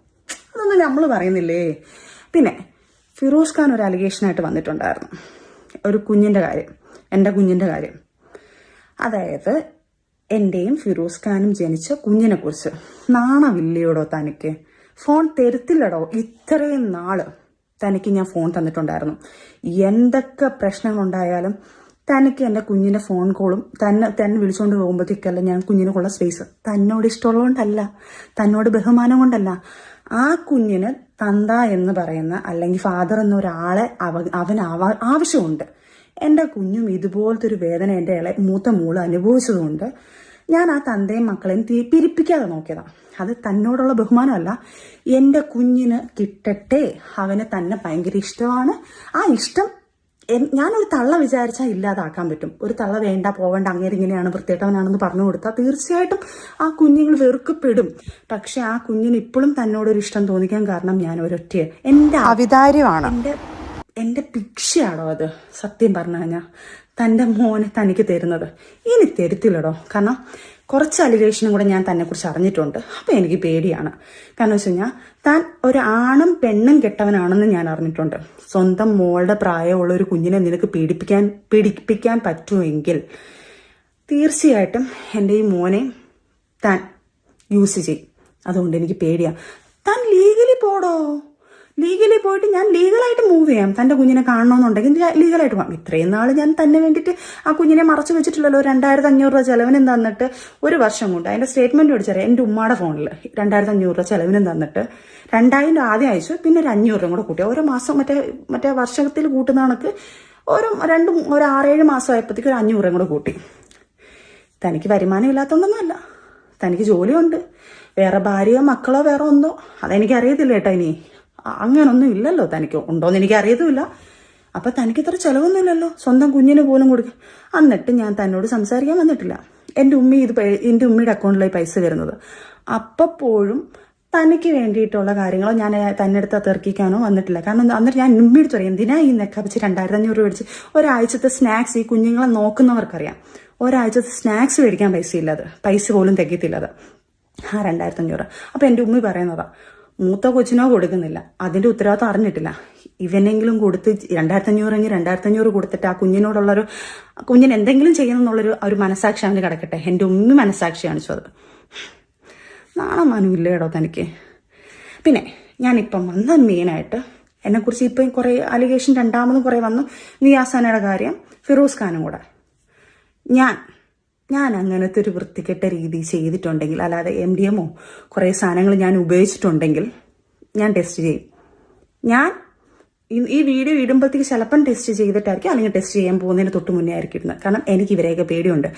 Speaker 2: അതൊന്നും നമ്മൾ പറയുന്നില്ലേ. പിന്നെ ഫിറോസ് ഖാൻ ഒരു അലിഗേഷനായിട്ട് വന്നിട്ടുണ്ടായിരുന്നു, ഒരു കുഞ്ഞിൻ്റെ കാര്യം, എൻ്റെ കുഞ്ഞിൻ്റെ കാര്യം. അതായത് എൻ്റെയും ഫിറോസ് ഖാനും ജനിച്ച കുഞ്ഞിനെ കുറിച്ച്. നാണമില്ലയോടോ തനിക്ക്? ഫോൺ തരുത്തില്ലടോ. ഇത്രയും നാള് തനിക്ക് ഞാൻ ഫോൺ തന്നിട്ടുണ്ടായിരുന്നു. എന്തൊക്കെ പ്രശ്നങ്ങളുണ്ടായാലും തനിക്ക് എൻ്റെ കുഞ്ഞിൻ്റെ ഫോൺ കോളും തന്നെ വിളിച്ചുകൊണ്ട് പോകുമ്പോഴത്തേക്കല്ല ഞാൻ കുഞ്ഞിനുള്ള സ്പേസ്. തന്നോട് ഇഷ്ടമുള്ളതുകൊണ്ടല്ല, തന്നോട് ബഹുമാനം കൊണ്ടല്ല. ആ കുഞ്ഞിന് തന്ത എന്ന് പറയുന്ന അല്ലെങ്കിൽ ഫാദർ എന്ന ഒരാളെ അവന് ആവശ്യമുണ്ട്. എൻ്റെ കുഞ്ഞും ഇതുപോലത്തെ ഒരു വേദന എൻ്റെ മൂത്ത മോള് അനുഭവിച്ചതുകൊണ്ട് ഞാൻ ആ തന്തയും മക്കളെയും പിരിപ്പിക്കാതെ നോക്കിയതാണ്. അത് തന്നോടുള്ള ബഹുമാനമല്ല, എൻ്റെ കുഞ്ഞിന് കിട്ടട്ടെ. അവന് തന്നെ ഭയങ്കര ഇഷ്ടമാണ്. ആ ഇഷ്ടം ഞാനൊരു തള്ള വിചാരിച്ചാൽ ഇല്ലാതാക്കാൻ പറ്റും. ഒരു തള്ള വേണ്ട, പോവേണ്ട, അങ്ങനെ ഇങ്ങനെയാണ്, വൃത്തികെട്ടവനാണെന്ന് പറഞ്ഞു കൊടുത്താൽ തീർച്ചയായിട്ടും ആ കുഞ്ഞുങ്ങൾ വെറുക്കപ്പെടും. പക്ഷെ ആ കുഞ്ഞിന് ഇപ്പോഴും തന്നോടൊരു ഇഷ്ടം തോന്നിക്കാൻ കാരണം ഞാൻ ഒരൊറ്റ എൻ്റെ അവിതാര്യമാണ്, എൻ്റെ ഭിക്ഷയാണോ അത്? സത്യം പറഞ്ഞു കഴിഞ്ഞാൽ തൻ്റെ മോനെ തനിക്ക് തരുന്നത് ഇനി തരുത്തില്ലടോ. കാരണം കുറച്ച് അലിഗേഷനും കൂടെ ഞാൻ തന്നെ കുറിച്ച് അറിഞ്ഞിട്ടുണ്ട്. അപ്പം എനിക്ക് പേടിയാണ്. കാരണം വെച്ച് കഴിഞ്ഞാൽ താൻ ഒരു ആണും പെണ്ണും കെട്ടവനാണെന്ന് ഞാൻ അറിഞ്ഞിട്ടുണ്ട്. സ്വന്തം മോളുടെ പ്രായമുള്ള ഒരു കുഞ്ഞിനെ നിനക്ക് പീഡിപ്പിക്കാൻ പറ്റുമെങ്കിൽ തീർച്ചയായിട്ടും എൻ്റെ ഈ മോനെ താൻ യൂസ് ചെയ്യും. അതുകൊണ്ട് എനിക്ക് പേടിയാണ്. താൻ ലീഗലി പോടോ. ലീഗലി പോയിട്ട് ഞാൻ ലീഗലായിട്ട് മൂവ് ചെയ്യാം. തൻ്റെ കുഞ്ഞിനെ കാണണമെന്നുണ്ടെങ്കിൽ ലീഗലായിട്ട് പോകാം. ഇത്രയും നാൾ ഞാൻ തന്നെ വേണ്ടിയിട്ട് ആ കുഞ്ഞിനെ മറച്ചു വെച്ചിട്ടില്ലല്ലോ. 2500 രൂപ ചെലവിനും തന്നിട്ട് ഒരു വർഷം കൊണ്ട് അതിൻ്റെ സ്റ്റേറ്റ്മെൻറ്റ് മേടിച്ചറിയാം. എൻ്റെ ഉമ്മയുടെ ഫോണിൽ 2500 രൂപ ചെലവിനും തന്നിട്ട് 2000 ആദ്യം അയച്ചു, പിന്നെ ഒരു 500 രൂപ കൂടെ കൂട്ടി. ഓരോ മാസം മറ്റേ വർഷത്തിൽ കൂട്ടുന്ന കണക്ക് ഒരു 6-7 മാസം ആയപ്പോഴത്തേക്ക് ഒരു 500 രൂപ കൂടെ കൂട്ടി. തനിക്ക് വരുമാനം ഇല്ലാത്തതൊന്നുമല്ല, തനിക്ക് ജോലിയുണ്ട്. വേറെ ഭാര്യയോ മക്കളോ വേറെ ഒന്നോ അതെനിക്കറിയത്തില്ല കേട്ടോ. ഇനി അങ്ങനൊന്നും ഇല്ലല്ലോ. തനിക്ക് ഉണ്ടോയെന്ന് എനിക്കറിയത്തുമില്ല. അപ്പം തനിക്ക് ഇത്ര ചിലവൊന്നുമില്ലല്ലോ സ്വന്തം കുഞ്ഞിന് പോലും കൊടുക്കുക. എന്നിട്ട് ഞാൻ തന്നോട് സംസാരിക്കാൻ വന്നിട്ടില്ല. എൻ്റെ ഉമ്മയുടെ അക്കൗണ്ടിലായി പൈസ വരുന്നത്. അപ്പോഴും തനിക്ക് വേണ്ടിയിട്ടുള്ള കാര്യങ്ങളോ ഞാൻ തന്നെ അടുത്ത് തെർക്കിക്കാനോ വന്നിട്ടില്ല. കാരണം എന്നിട്ട് ഞാൻ ഉമ്മയോട് പറയും, എന്തിനാ ഈ നെക്കപ്പിച്ച് 2500 രൂപ മേടിച്ച് ഒരാഴ്ചത്തെ സ്നാക്സ് ഈ കുഞ്ഞുങ്ങളെ നോക്കുന്നവർക്കറിയാം. ഒരാഴ്ചത്തെ സ്നാക്സ് മേടിക്കാൻ പൈസ പോലും തികയത്തില്ലത്. ആ 2500. അപ്പം എൻ്റെ ഉമ്മ പറയുന്നതാ, മൂത്ത കൊച്ചിനോ കൊടുക്കുന്നില്ല, അതിൻ്റെ ഉത്തരവാദിത്തം അറിഞ്ഞിട്ടില്ല. ഇവനെങ്കിലും കൊടുത്ത് 2500 കൊടുത്തിട്ട് ആ കുഞ്ഞിന് എന്തെങ്കിലും ചെയ്യണം എന്നുള്ളൊരു ഒരു മനസാക്ഷി അവന് കിടക്കട്ടെ. എൻ്റെ ഉമ്മ മനസാക്ഷി കാണിച്ചു. അത് നാണമാനുമില്ല കേട്ടോ തനിക്ക്. പിന്നെ ഞാനിപ്പം വന്ന മെയിനായിട്ട് എന്നെക്കുറിച്ച് ഇപ്പം കുറേ അലിഗേഷൻ രണ്ടാമതും കുറേ വന്നു. നിയാസാനയുടെ കാര്യം, ഫിറോസ് ഖാനും കൂടെ. ഞാൻ അങ്ങനത്തെ ഒരു വൃത്തികെട്ട രീതി ചെയ്തിട്ടുണ്ടെങ്കിൽ, അല്ലാതെ MDMO കുറേ സാധനങ്ങൾ ഞാൻ ഉപയോഗിച്ചിട്ടുണ്ടെങ്കിൽ ഞാൻ ടെസ്റ്റ് ചെയ്യും. ഞാൻ ഈ വീഡിയോ ഇടുമ്പോഴത്തേക്ക് ചിലപ്പം ടെസ്റ്റ് ചെയ്തിട്ടായിരിക്കും, അല്ലെങ്കിൽ ടെസ്റ്റ് ചെയ്യാൻ പോകുന്നതിന് തൊട്ട് മുന്നേ ആയിരിക്കും ഇടുന്നത്. കാരണം എനിക്ക് ഇവരെയൊക്കെ പേടിയുണ്ട്.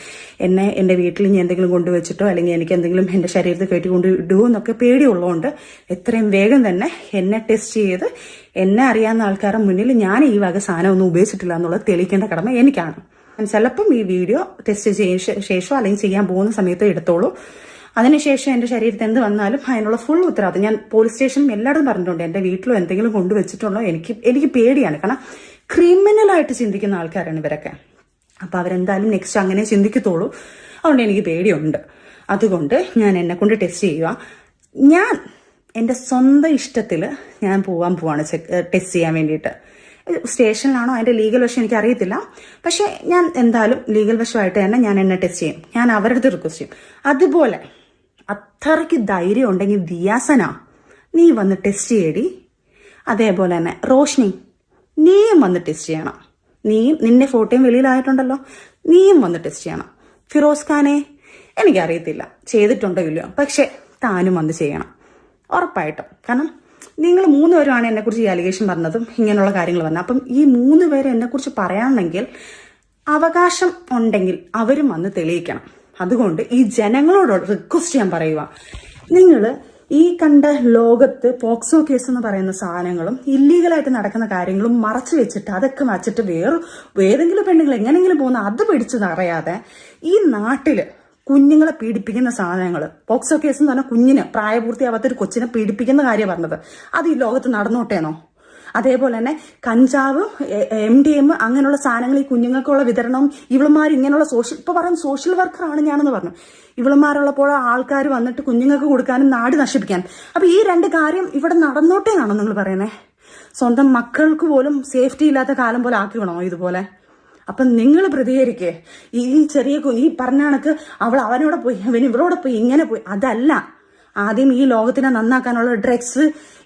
Speaker 2: എൻ്റെ വീട്ടിൽ ഞാൻ എന്തെങ്കിലും കൊണ്ടുവച്ചിട്ടോ അല്ലെങ്കിൽ എനിക്ക് എന്തെങ്കിലും എൻ്റെ ശരീരത്തിൽ കയറ്റി കൊണ്ട് ഇടുമോ എന്നൊക്കെ പേടിയുള്ളതുകൊണ്ട് എത്രയും വേഗം തന്നെ എന്നെ ടെസ്റ്റ് ചെയ്ത് എന്നെ അറിയാവുന്ന ആൾക്കാരുടെ മുന്നിൽ ഞാൻ ഈ വക സാധനമൊന്നും ഉപയോഗിച്ചിട്ടില്ല എന്നുള്ളത് തെളിയിക്കേണ്ട കടമ എനിക്കാണ്. ചിലപ്പം ഈ വീഡിയോ ടെസ്റ്റ് ശേഷം അല്ലെങ്കിൽ ചെയ്യാൻ പോകുന്ന സമയത്ത് എടുത്തോളൂ. അതിനുശേഷം എൻ്റെ ശരീരത്തിൽ എന്ത് വന്നാലും അതിനുള്ള ഫുൾ ഉത്തരവാദിത്തം ഞാൻ പോലീസ് സ്റ്റേഷനിൽ എല്ലായിടും പറഞ്ഞിട്ടുണ്ട്. എൻ്റെ വീട്ടിലോ എന്തെങ്കിലും കൊണ്ടുവച്ചിട്ടുണ്ടോ എനിക്ക് പേടിയാണ്. കാരണം ക്രിമിനലായിട്ട് ചിന്തിക്കുന്ന ആൾക്കാരാണ് ഇവരൊക്കെ. അപ്പം അവരെന്തായാലും നെക്സ്റ്റ് അങ്ങനെ ചിന്തിക്കത്തുള്ളൂ. അതുകൊണ്ട് എനിക്ക് പേടിയുണ്ട്. അതുകൊണ്ട് ഞാൻ എന്നെ കൊണ്ട് ടെസ്റ്റ് ചെയ്യുക. ഞാൻ എൻ്റെ സ്വന്തം ഇഷ്ടത്തിൽ ഞാൻ പോവാണ് ടെസ്റ്റ് ചെയ്യാൻ വേണ്ടിയിട്ട്. സ്റ്റേഷനിലാണോ അതിൻ്റെ ലീഗൽ വശം എനിക്ക് അറിയത്തില്ല. പക്ഷെ ഞാൻ എന്തായാലും ലീഗൽ വശമായിട്ട് തന്നെ ഞാൻ എന്നെ ടെസ്റ്റ് ചെയ്യും. ഞാൻ അവരുടെ അടുത്ത് റിക്വസ്റ്റ് ചെയ്യും. അതുപോലെ അത്രയ്ക്ക് ധൈര്യം ഉണ്ടെങ്കിൽ ദിയാസന നീ വന്ന് ടെസ്റ്റ് ചെയ്യടി. അതേപോലെ തന്നെ റോഷ്നി നീയും വന്ന് ടെസ്റ്റ് ചെയ്യണം. നിന്റെ ഫോട്ടോയും വെളിയിലായിട്ടുണ്ടല്ലോ, നീയും വന്ന് ടെസ്റ്റ് ചെയ്യണം. ഫിറോസ് ഖാനെ എനിക്കറിയത്തില്ല ചെയ്തിട്ടുണ്ടോ ഇല്ലയോ, പക്ഷെ താനും വന്ന് ചെയ്യണം ഉറപ്പായിട്ടും. കാരണം നിങ്ങൾ 3 പേരുമാണ് എന്നെക്കുറിച്ച് ഈ അലിഗേഷൻ പറഞ്ഞതും ഇങ്ങനെയുള്ള കാര്യങ്ങൾ പറഞ്ഞത്. അപ്പം ഈ 3 പേര് എന്നെക്കുറിച്ച് പറയാണെങ്കിൽ അവകാശം ഉണ്ടെങ്കിൽ അവരും വന്ന് തെളിയിക്കണം. അതുകൊണ്ട് ഈ ജനങ്ങളോട് റിക്വസ്റ്റ് ചെയ്യാൻ പറയുക, നിങ്ങൾ ഈ കണ്ട ലോകത്ത് പോക്സോ കേസ് എന്ന് പറയുന്ന സാധനങ്ങളും ഇല്ലീഗലായിട്ട് നടക്കുന്ന കാര്യങ്ങളും മറച്ചു വെച്ചിട്ട് അതൊക്കെ വച്ചിട്ട് ഏതെങ്കിലും പെണ്ണുങ്ങൾ എങ്ങനെങ്കിലും പോകുന്ന അത് പിടിച്ചു അറിയാതെ ഈ നാട്ടില് കുഞ്ഞുങ്ങളെ പീഡിപ്പിക്കുന്ന സാധനങ്ങൾ, പോക്സോ കേസ് എന്ന് പറഞ്ഞാൽ കുഞ്ഞിന് പ്രായപൂർത്തിയാവാത്ത ഒരു കൊച്ചിനെ പീഡിപ്പിക്കുന്ന കാര്യം പറഞ്ഞത്, അത് ഈ ലോകത്ത് നടന്നോട്ടേനോ? അതേപോലെ തന്നെ കഞ്ചാവ്, MDM അങ്ങനെയുള്ള സാധനങ്ങൾ ഈ കുഞ്ഞുങ്ങൾക്കുള്ള വിതരണം, ഇവളുമാർ ഇങ്ങനെയുള്ള ഇപ്പൊ പറയുന്ന സോഷ്യൽ വർക്കറാണ് ഞാനെന്ന് പറഞ്ഞു, ഇവളുമാരുള്ളപ്പോൾ ആൾക്കാർ വന്നിട്ട് കുഞ്ഞുങ്ങൾക്ക് കൊടുക്കാനും നാട് നശിപ്പിക്കാനും. അപ്പൊ ഈ രണ്ട് കാര്യം ഇവിടെ നടന്നോട്ടേനാണോ നിങ്ങൾ പറയുന്നത്? സ്വന്തം മക്കൾക്ക് പോലും സേഫ്റ്റി ഇല്ലാത്ത കാലം പോലെ ആക്കിക്കണോ ഇതുപോലെ? അപ്പം നിങ്ങൾ പ്രതികരിക്കേ. ഈ ചെറിയ ഈ പറഞ്ഞ കണക്ക് അവനോടെ പോയി, അവൻ ഇവളോടെ പോയി, ഇങ്ങനെ പോയി, അതല്ല. ആദ്യം ഈ ലോകത്തിനെ നന്നാക്കാനുള്ള ഡ്രഗ്സ്,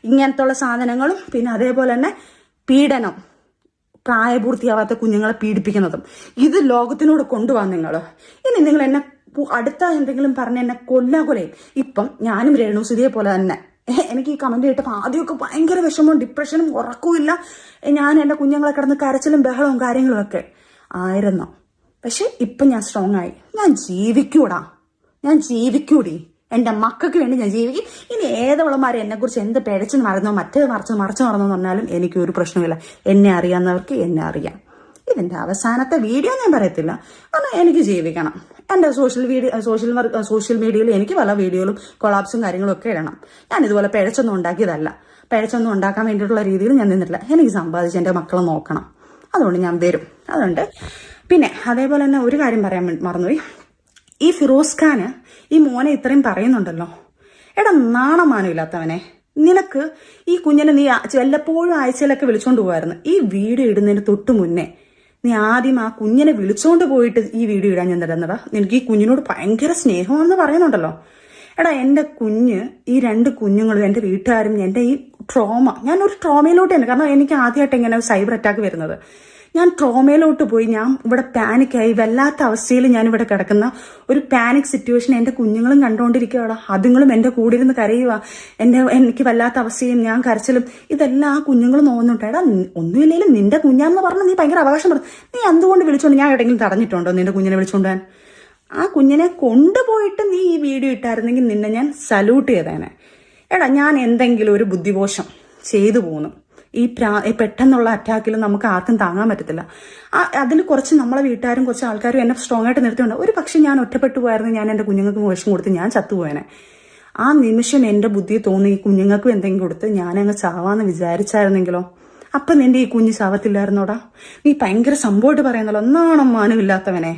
Speaker 2: ഇങ്ങനത്തെ ഉള്ള സാധനങ്ങളും, പിന്നെ അതേപോലെ തന്നെ പീഡനം, പ്രായപൂർത്തിയാവാത്ത കുഞ്ഞുങ്ങളെ പീഡിപ്പിക്കുന്നതും, ഇത് ലോകത്തിനോട് കൊണ്ടുപോകാൻ നിങ്ങൾ. ഇനി നിങ്ങൾ എന്നെ അടുത്ത എന്തെങ്കിലും പറഞ്ഞ് എന്നെ കൊല്ലയും. ഇപ്പം ഞാനും രേണുസുതിയെ പോലെ തന്നെ എനിക്ക് ഈ കമന്റ് കേട്ടപ്പോൾ ആദ്യമൊക്കെ ഭയങ്കര വിഷമവും ഡിപ്രഷനും ഉറക്കവുമില്ല. ഞാൻ എൻ്റെ കുഞ്ഞുങ്ങളെ കിടന്ന് കരച്ചിലും ബഹളവും കാര്യങ്ങളും ഒക്കെ ആയിരുന്നു. പക്ഷെ ഇപ്പം ഞാൻ സ്ട്രോങ് ആയി. ഞാൻ ജീവിക്കൂടി. എൻ്റെ മക്കൾക്ക് വേണ്ടി ഞാൻ ജീവിക്കും. ഇനി ഏതവളമാരെ എന്നെക്കുറിച്ച് എന്ത് പിഴച്ചു മറന്നോ മറിച്ചു മറന്നോ പറഞ്ഞാലും എനിക്കൊരു പ്രശ്നമില്ല. എന്നെ അറിയാവുന്നവർക്ക് എന്നെ അറിയാം. ഇതിൻ്റെ അവസാനത്തെ വീഡിയോ ഞാൻ പറയത്തില്ല, കാരണം എനിക്ക് ജീവിക്കണം. എൻ്റെ സോഷ്യൽ മീഡിയയിൽ എനിക്ക് പല വീഡിയോയിലും കൊളാപ്സും കാര്യങ്ങളും ഒക്കെ ഇടണം. ഞാൻ ഇതുപോലെ പിഴച്ചൊന്നും ഉണ്ടാക്കിയതല്ല. പിഴച്ചൊന്നും ഉണ്ടാക്കാൻ വേണ്ടിയിട്ടുള്ള രീതിയിൽ ഞാൻ നിന്നിട്ടില്ല. എനിക്ക് സമ്പാദിച്ച് എൻ്റെ മക്കളെ നോക്കണം. അതുകൊണ്ട് ഞാൻ വരും. അതുകൊണ്ട് പിന്നെ അതേപോലെ തന്നെ ഒരു കാര്യം പറയാൻ മറന്നുപോയി. ഈ ഫിറോസ് ഖാന് ഈ മോനെ ഇത്രയും പറയുന്നുണ്ടല്ലോ. എടാ നാണമാനമില്ലാത്തവനെ, നിനക്ക് ഈ കുഞ്ഞിനെ നീ വല്ലപ്പോഴും ആഴ്ചയിലൊക്കെ വിളിച്ചോണ്ട് പോകായിരുന്നു. ഈ വീഡിയോ ഇടുന്നതിന് തൊട്ട് മുന്നേ നീ ആദ്യം ആ കുഞ്ഞിനെ വിളിച്ചോണ്ട് പോയിട്ട് ഈ വീഡിയോ ഇടാൻ ഞാൻ തരുന്നതാ. നിനക്ക് ഈ കുഞ്ഞിനോട് ഭയങ്കര സ്നേഹമാണെന്ന് പറയുന്നുണ്ടല്ലോ. എടാ എൻ്റെ കുഞ്ഞ്, ഈ രണ്ട് കുഞ്ഞുങ്ങളും എൻ്റെ വീട്ടുകാരും എൻ്റെ ഈ ട്രോമ, ഞാനൊരു ട്രോമയിലോട്ട് തന്നെ, കാരണം എനിക്ക് ആദ്യമായിട്ട് എങ്ങനെ സൈബർ അറ്റാക്ക് വരുന്നത്. ഞാൻ ട്രോമയിലോട്ട് പോയി, ഞാൻ ഇവിടെ പാനിക്കായി, വല്ലാത്ത അവസ്ഥയിൽ ഞാനിവിടെ കിടക്കുന്ന ഒരു പാനിക് സിറ്റുവേഷൻ എൻ്റെ കുഞ്ഞുങ്ങളും കണ്ടുകൊണ്ടിരിക്കുകയാണ്. അതുങ്ങളും എൻ്റെ കൂടെ ഇരുന്ന് കരയുക. എനിക്ക് വല്ലാത്ത അവസ്ഥയും ഞാൻ കരച്ചിലും ഇതെല്ലാം ആ കുഞ്ഞുങ്ങൾ നോക്കുന്നുണ്ട്. എടാ ഒന്നുമില്ലെങ്കിലും നിന്റെ കുഞ്ഞാന്ന് പറഞ്ഞ് നീ ഭയങ്കര അവകാശം പറഞ്ഞു. നീ എന്തുകൊണ്ട് വിളിച്ചോണ്ട്, ഞാൻ എവിടെയെങ്കിലും തടഞ്ഞിട്ടുണ്ടോ നിന്റെ കുഞ്ഞിനെ വിളിച്ചോണ്ടാൻ? ആ കുഞ്ഞിനെ കൊണ്ടുപോയിട്ട് നീ ഈ വീഡിയോ ഇട്ടായിരുന്നെങ്കിൽ നിന്നെ ഞാൻ സല്യൂട്ട് ചെയ്തേനെ. എടാ ഞാൻ എന്തെങ്കിലും ഒരു ബുദ്ധിമോശം ചെയ്തു പോന്നു. ഈ പെട്ടെന്നുള്ള അറ്റാക്കിൽ നമുക്ക് ആർക്കും താങ്ങാൻ പറ്റത്തില്ല. അതിൽ കുറച്ച് നമ്മളെ വീട്ടുകാരും കുറച്ച് ആൾക്കാരും എന്നെ സ്ട്രോങ് ആയിട്ട് നിർത്തിയുണ്ട്. ഒരു പക്ഷെ ഞാൻ ഒറ്റപ്പെട്ടു പോയായിരുന്നു, ഞാൻ എൻ്റെ കുഞ്ഞുങ്ങൾക്ക് വിഷം കൊടുത്ത് ഞാൻ ചത്തുപോയനെ. ആ നിമിഷം എൻ്റെ ബുദ്ധി തോന്നി ഈ കുഞ്ഞുങ്ങൾക്കും എന്തെങ്കിലും കൊടുത്ത് ഞാനങ്ങ് ചാവാന്ന് വിചാരിച്ചായിരുന്നെങ്കിലോ? അപ്പം നിന്റെ ഈ കുഞ്ഞ് ചാവത്തില്ലായിരുന്നോടാ? നീ ഭയങ്കര സംഭവമായിട്ട് പറയുന്നല്ലോ, ഒന്നാണം മാനമില്ലാത്തവനെ.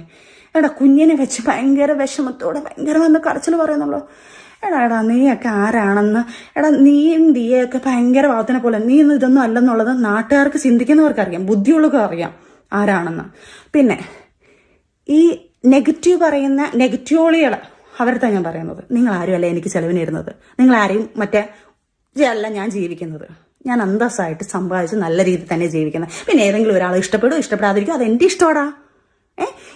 Speaker 2: എടാ കുഞ്ഞിനെ വെച്ച് ഭയങ്കര വിഷമത്തോടെ ഭയങ്കര വന്ന് കരച്ചിൽ പറയുന്നുള്ളൂ. എടാ നീയൊക്കെ ആരാണെന്ന്, എടാ നീയും ദിയൊക്കെ ഭയങ്കര ഭാവത്തിനെ പോലെ, നീ ഇതൊന്നും അല്ലെന്നുള്ളത് നാട്ടുകാർക്ക് ചിന്തിക്കുന്നവർക്ക് അറിയാം, ബുദ്ധിയുള്ളവർക്ക് അറിയാം ആരാണെന്ന്. പിന്നെ ഈ നെഗറ്റീവ് പറയുന്ന നെഗറ്റീവോളികളെ അവരുടെ ഞാൻ പറയുന്നത്, നിങ്ങൾ ആരുമല്ല എനിക്ക് ചെലവിനിരുന്നത്, നിങ്ങൾ ആരെയും മറ്റേ അല്ല ഞാൻ ജീവിക്കുന്നത്. ഞാൻ അന്തസ്സായിട്ട് സമ്പാദിച്ച് നല്ല രീതിയിൽ തന്നെ ജീവിക്കുന്നത്. പിന്നെ ഏതെങ്കിലും ഒരാളെ ഇഷ്ടപ്പെടും ഇഷ്ടപ്പെടാതിരിക്കും, അത് എൻ്റെ ഇഷ്ടമാടാ.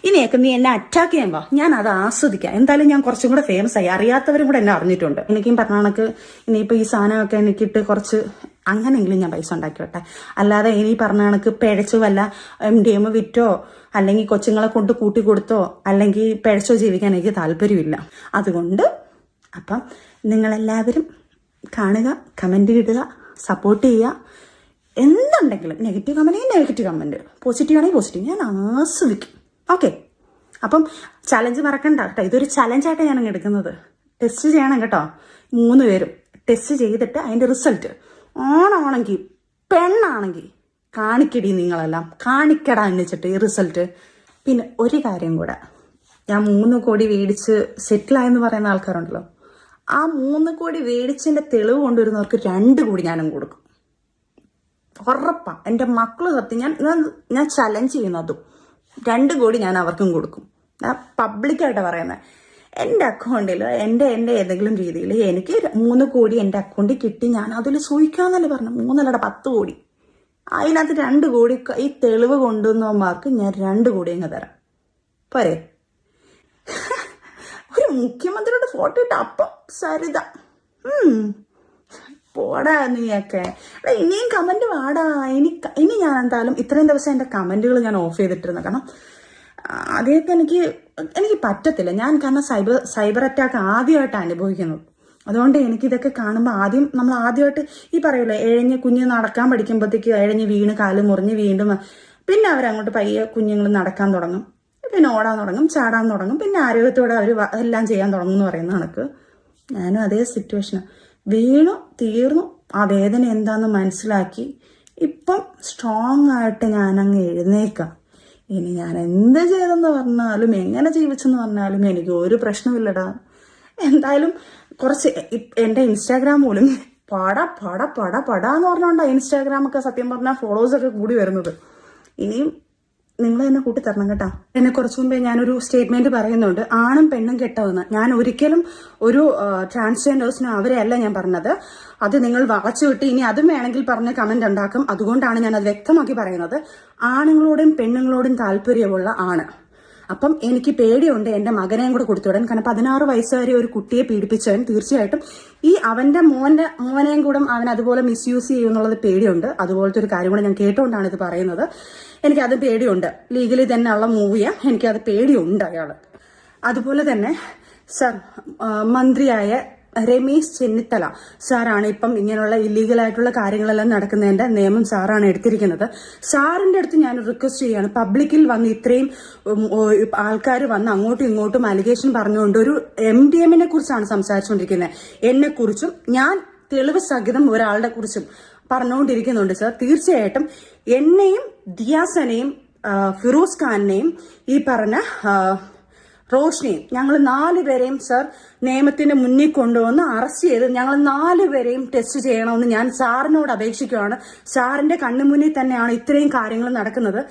Speaker 2: ഇനിയൊക്കെ നീ എന്നെ അറ്റാക്ക് ചെയ്യാൻ വാ, ഞാൻ അത് ആസ്വദിക്കാം. എന്തായാലും ഞാൻ കുറച്ചും കൂടെ ഫേമസ് ആയി, അറിയാത്തവരും കൂടെ എന്നെ അറിഞ്ഞിട്ടുണ്ട്. എനിക്കും പറഞ്ഞ കണക്ക് ഇനിയിപ്പോൾ ഈ സാധനമൊക്കെ എനിക്കിട്ട് കുറച്ച് അങ്ങനെയെങ്കിലും ഞാൻ പൈസ ഉണ്ടാക്കി വെട്ടെ. അല്ലാതെ ഇനി പറഞ്ഞ കണക്ക് പിഴച്ചു വല്ല MDM വിറ്റോ അല്ലെങ്കിൽ കൊച്ചുങ്ങളെ കൊണ്ട് കൂട്ടി കൊടുത്തോ അല്ലെങ്കിൽ പിഴച്ചോ ജീവിക്കാൻ എനിക്ക് താല്പര്യമില്ല. അതുകൊണ്ട് അപ്പം നിങ്ങളെല്ലാവരും കാണുക, കമൻറ്റ് ഇടുക, സപ്പോർട്ട് ചെയ്യുക. എന്തുണ്ടെങ്കിലും നെഗറ്റീവ് കമൻറ്റ്, പോസിറ്റീവ് ആണെങ്കിൽ പോസിറ്റീവ്, ഞാൻ ആസ്വദിക്കും. ഓക്കെ, അപ്പം ചലഞ്ച് മറക്കണ്ട കേട്ടോ. ഇതൊരു ചലഞ്ചായിട്ട് ഞാൻ എടുക്കുന്നത്. ടെസ്റ്റ് ചെയ്യണം കേട്ടോ, 3 പേരും ടെസ്റ്റ് ചെയ്തിട്ട് അതിൻ്റെ റിസൾട്ട് ആണാണെങ്കിൽ പെണ്ണാണെങ്കിൽ കാണിക്കടി, നിങ്ങളെല്ലാം കാണിക്കടാ എന്നുവെച്ചിട്ട് ഈ റിസൾട്ട്. പിന്നെ ഒരു കാര്യം കൂടെ, ഞാൻ 3 കോടി മേടിച്ച് സെറ്റിലായെന്ന് പറയുന്ന ആൾക്കാരുണ്ടല്ലോ, ആ 3 കോടി മേടിച്ചതിൻ്റെ തെളിവ് കൊണ്ടുവരുന്നവർക്ക് 2 കോടി ഞാനും കൊടുക്കും. ഉറപ്പാ, എൻ്റെ മക്കള് സത്യം ഞാൻ ചലഞ്ച് ചെയ്യുന്നതും 2 കോടി ഞാൻ അവർക്കും കൊടുക്കും. ഞാൻ പബ്ലിക്കായിട്ട് പറയുന്നത്. എൻ്റെ അക്കൗണ്ടിൽ എൻ്റെ ഏതെങ്കിലും രീതിയിൽ എനിക്ക് 3 കോടി എൻ്റെ അക്കൗണ്ടിൽ കിട്ടി, ഞാൻ അതിൽ സൂഹിക്കാന്നല്ലേ പറഞ്ഞു. 3 10 കോടി, അതിനകത്ത് 2 കോടി ഈ തെളിവ് കൊണ്ടുവന്നവന്മാർക്ക് ഞാൻ 2 കോടി അങ്ങ് തരാം. പോരെ? ഒരു മുഖ്യമന്ത്രിയുടെ ഫോട്ടോ ഇട്ട് അപ്പം സരിത പോടാ നീയൊക്കെ. ഇനിയും കമന്റ് വാടാ. ഇനി ഞാൻ എന്തായാലും ഇത്രയും ദിവസം എൻ്റെ കമന്റുകൾ ഞാൻ ഓഫ് ചെയ്തിട്ടിരുന്നു. കാരണം അതൊക്കെ എനിക്ക് പറ്റത്തില്ല. ഞാൻ കാരണം സൈബർ അറ്റാക്ക് ആദ്യമായിട്ട് അനുഭവിക്കുന്നത്. അതുകൊണ്ട് എനിക്കിതൊക്കെ കാണുമ്പോൾ നമ്മൾ ആദ്യമായിട്ട് ഈ പറയൂലേ, എഴഞ്ഞ് കുഞ്ഞ് നടക്കാൻ പഠിക്കുമ്പോഴത്തേക്ക് എഴഞ്ഞ് വീണ് കാല് മുറിഞ്ഞ് വീണ്ടും പിന്നെ അവരങ്ങോട്ട് പയ്യെ കുഞ്ഞുങ്ങൾ നടക്കാൻ തുടങ്ങും. പിന്നെ ഓടാൻ തുടങ്ങും, ചാടാൻ തുടങ്ങും, പിന്നെ ആരോഗ്യത്തോടെ അവർ എല്ലാം ചെയ്യാൻ തുടങ്ങും എന്ന് പറയുന്ന കണക്ക് ഞാനും അതേ സിറ്റുവേഷനാണ്. വീണു തീർന്നു, ആ വേദന എന്താണെന്ന് മനസ്സിലാക്കി ഇപ്പം സ്ട്രോങ് ആയിട്ട് ഞാനങ്ങ് എഴുന്നേക്കാം. ഇനി ഞാൻ എന്ത് ചെയ്തെന്ന് പറഞ്ഞാലും എങ്ങനെ ജീവിച്ചെന്ന് പറഞ്ഞാലും എനിക്ക് ഒരു പ്രശ്നമില്ലടാ. എന്തായാലും കുറച്ച് എൻ്റെ ഇൻസ്റ്റാഗ്രാം പോലും പടാന്ന് പറഞ്ഞോണ്ടാ ഇൻസ്റ്റാഗ്രാമൊക്കെ സത്യം പറഞ്ഞാൽ ഫോളോവേഴ്സൊക്കെ കൂടി വരുന്നത്. ഇനിയും നിങ്ങൾ എന്നെ കൂട്ടി തരണം കേട്ടോ. എന്നെ കുറച്ചു മുമ്പേ ഞാനൊരു സ്റ്റേറ്റ്മെന്റ് പറയുന്നുണ്ട്, ആണും പെണ്ണും കെട്ടതെന്ന്. ഞാൻ ഒരിക്കലും ഒരു ട്രാൻസ്ജെൻഡേഴ്സിനും അവരെ അല്ല ഞാൻ പറഞ്ഞത്. അത് നിങ്ങൾ വളച്ചു വിട്ട് ഇനി അതും വേണമെങ്കിൽ പറഞ്ഞ് കമന്റ് ഉണ്ടാക്കും. അതുകൊണ്ടാണ് ഞാൻ അത് വ്യക്തമാക്കി പറയുന്നത്. ആണുങ്ങളോടും പെണ്ണുങ്ങളോടും താല്പര്യമുള്ള ആണ്. അപ്പം എനിക്ക് പേടിയുണ്ട് എന്റെ മകനെയും കൂടെ കൊടുത്തുവിടാൻ. കാരണം 16 വയസ്സുവരെ ഒരു കുട്ടിയെ പീഡിപ്പിച്ചവൻ തീർച്ചയായിട്ടും ഈ അവന്റെ മോനെയും കൂടെ അവൻ അതുപോലെ മിസ്യൂസ് ചെയ്യുമെന്നുള്ളത് പേടിയുണ്ട്. അതുപോലത്തെ ഒരു കാര്യം കൂടെ ഞാൻ കേട്ടുകൊണ്ടാണ് ഇത് പറയുന്നത്. എനിക്കത് പേടിയുണ്ട്. ലീഗലി തന്നെ ഉള്ള മൂവിയാ, എനിക്കത് പേടിയുണ്ട് അയാള്. അതുപോലെ തന്നെ സർ, മന്ത്രിയായ രമേശ് ചെന്നിത്തല സാറാണ് ഇപ്പം ഇങ്ങനെയുള്ള ഇല്ലീഗലായിട്ടുള്ള കാര്യങ്ങളെല്ലാം നടക്കുന്നതിന്റെ നിയമം സാറാണ് എടുത്തിരിക്കുന്നത്. സാറിന്റെ അടുത്ത് ഞാൻ റിക്വസ്റ്റ് ചെയ്യാണ്, പബ്ലിക്കിൽ വന്ന് ഇത്രയും ആൾക്കാർ വന്ന് അങ്ങോട്ടും ഇങ്ങോട്ടും അലിഗേഷൻ പറഞ്ഞുകൊണ്ട് ഒരു MDMനെ കുറിച്ചാണ് സംസാരിച്ചുകൊണ്ടിരിക്കുന്നത്. എന്നെ കുറിച്ചും ഞാൻ തെളിവ് സഹിതം ഒരാളുടെ കുറിച്ചും പറഞ്ഞുകൊണ്ടിരിക്കുന്നുണ്ട് സർ. തീർച്ചയായിട്ടും എന്നെയും ദിയാസനെയും ഫിറോസ് ഖാനെയും ഈ പറഞ്ഞ റോഷ്നിയും ഞങ്ങൾ 4 പേരെയും സർ നിയമത്തിന്റെ മുന്നിൽ കൊണ്ടുവന്ന് അറസ്റ്റ് ചെയ്ത് ഞങ്ങൾ 4 പേരെയും ടെസ്റ്റ് ചെയ്യണമെന്ന് ഞാൻ സാറിനോട് അപേക്ഷിക്കുകയാണ്. സാറിന്റെ കണ്ണുമുന്നിൽ തന്നെയാണ് ഇത്രയും കാര്യങ്ങൾ നടക്കുന്നത്.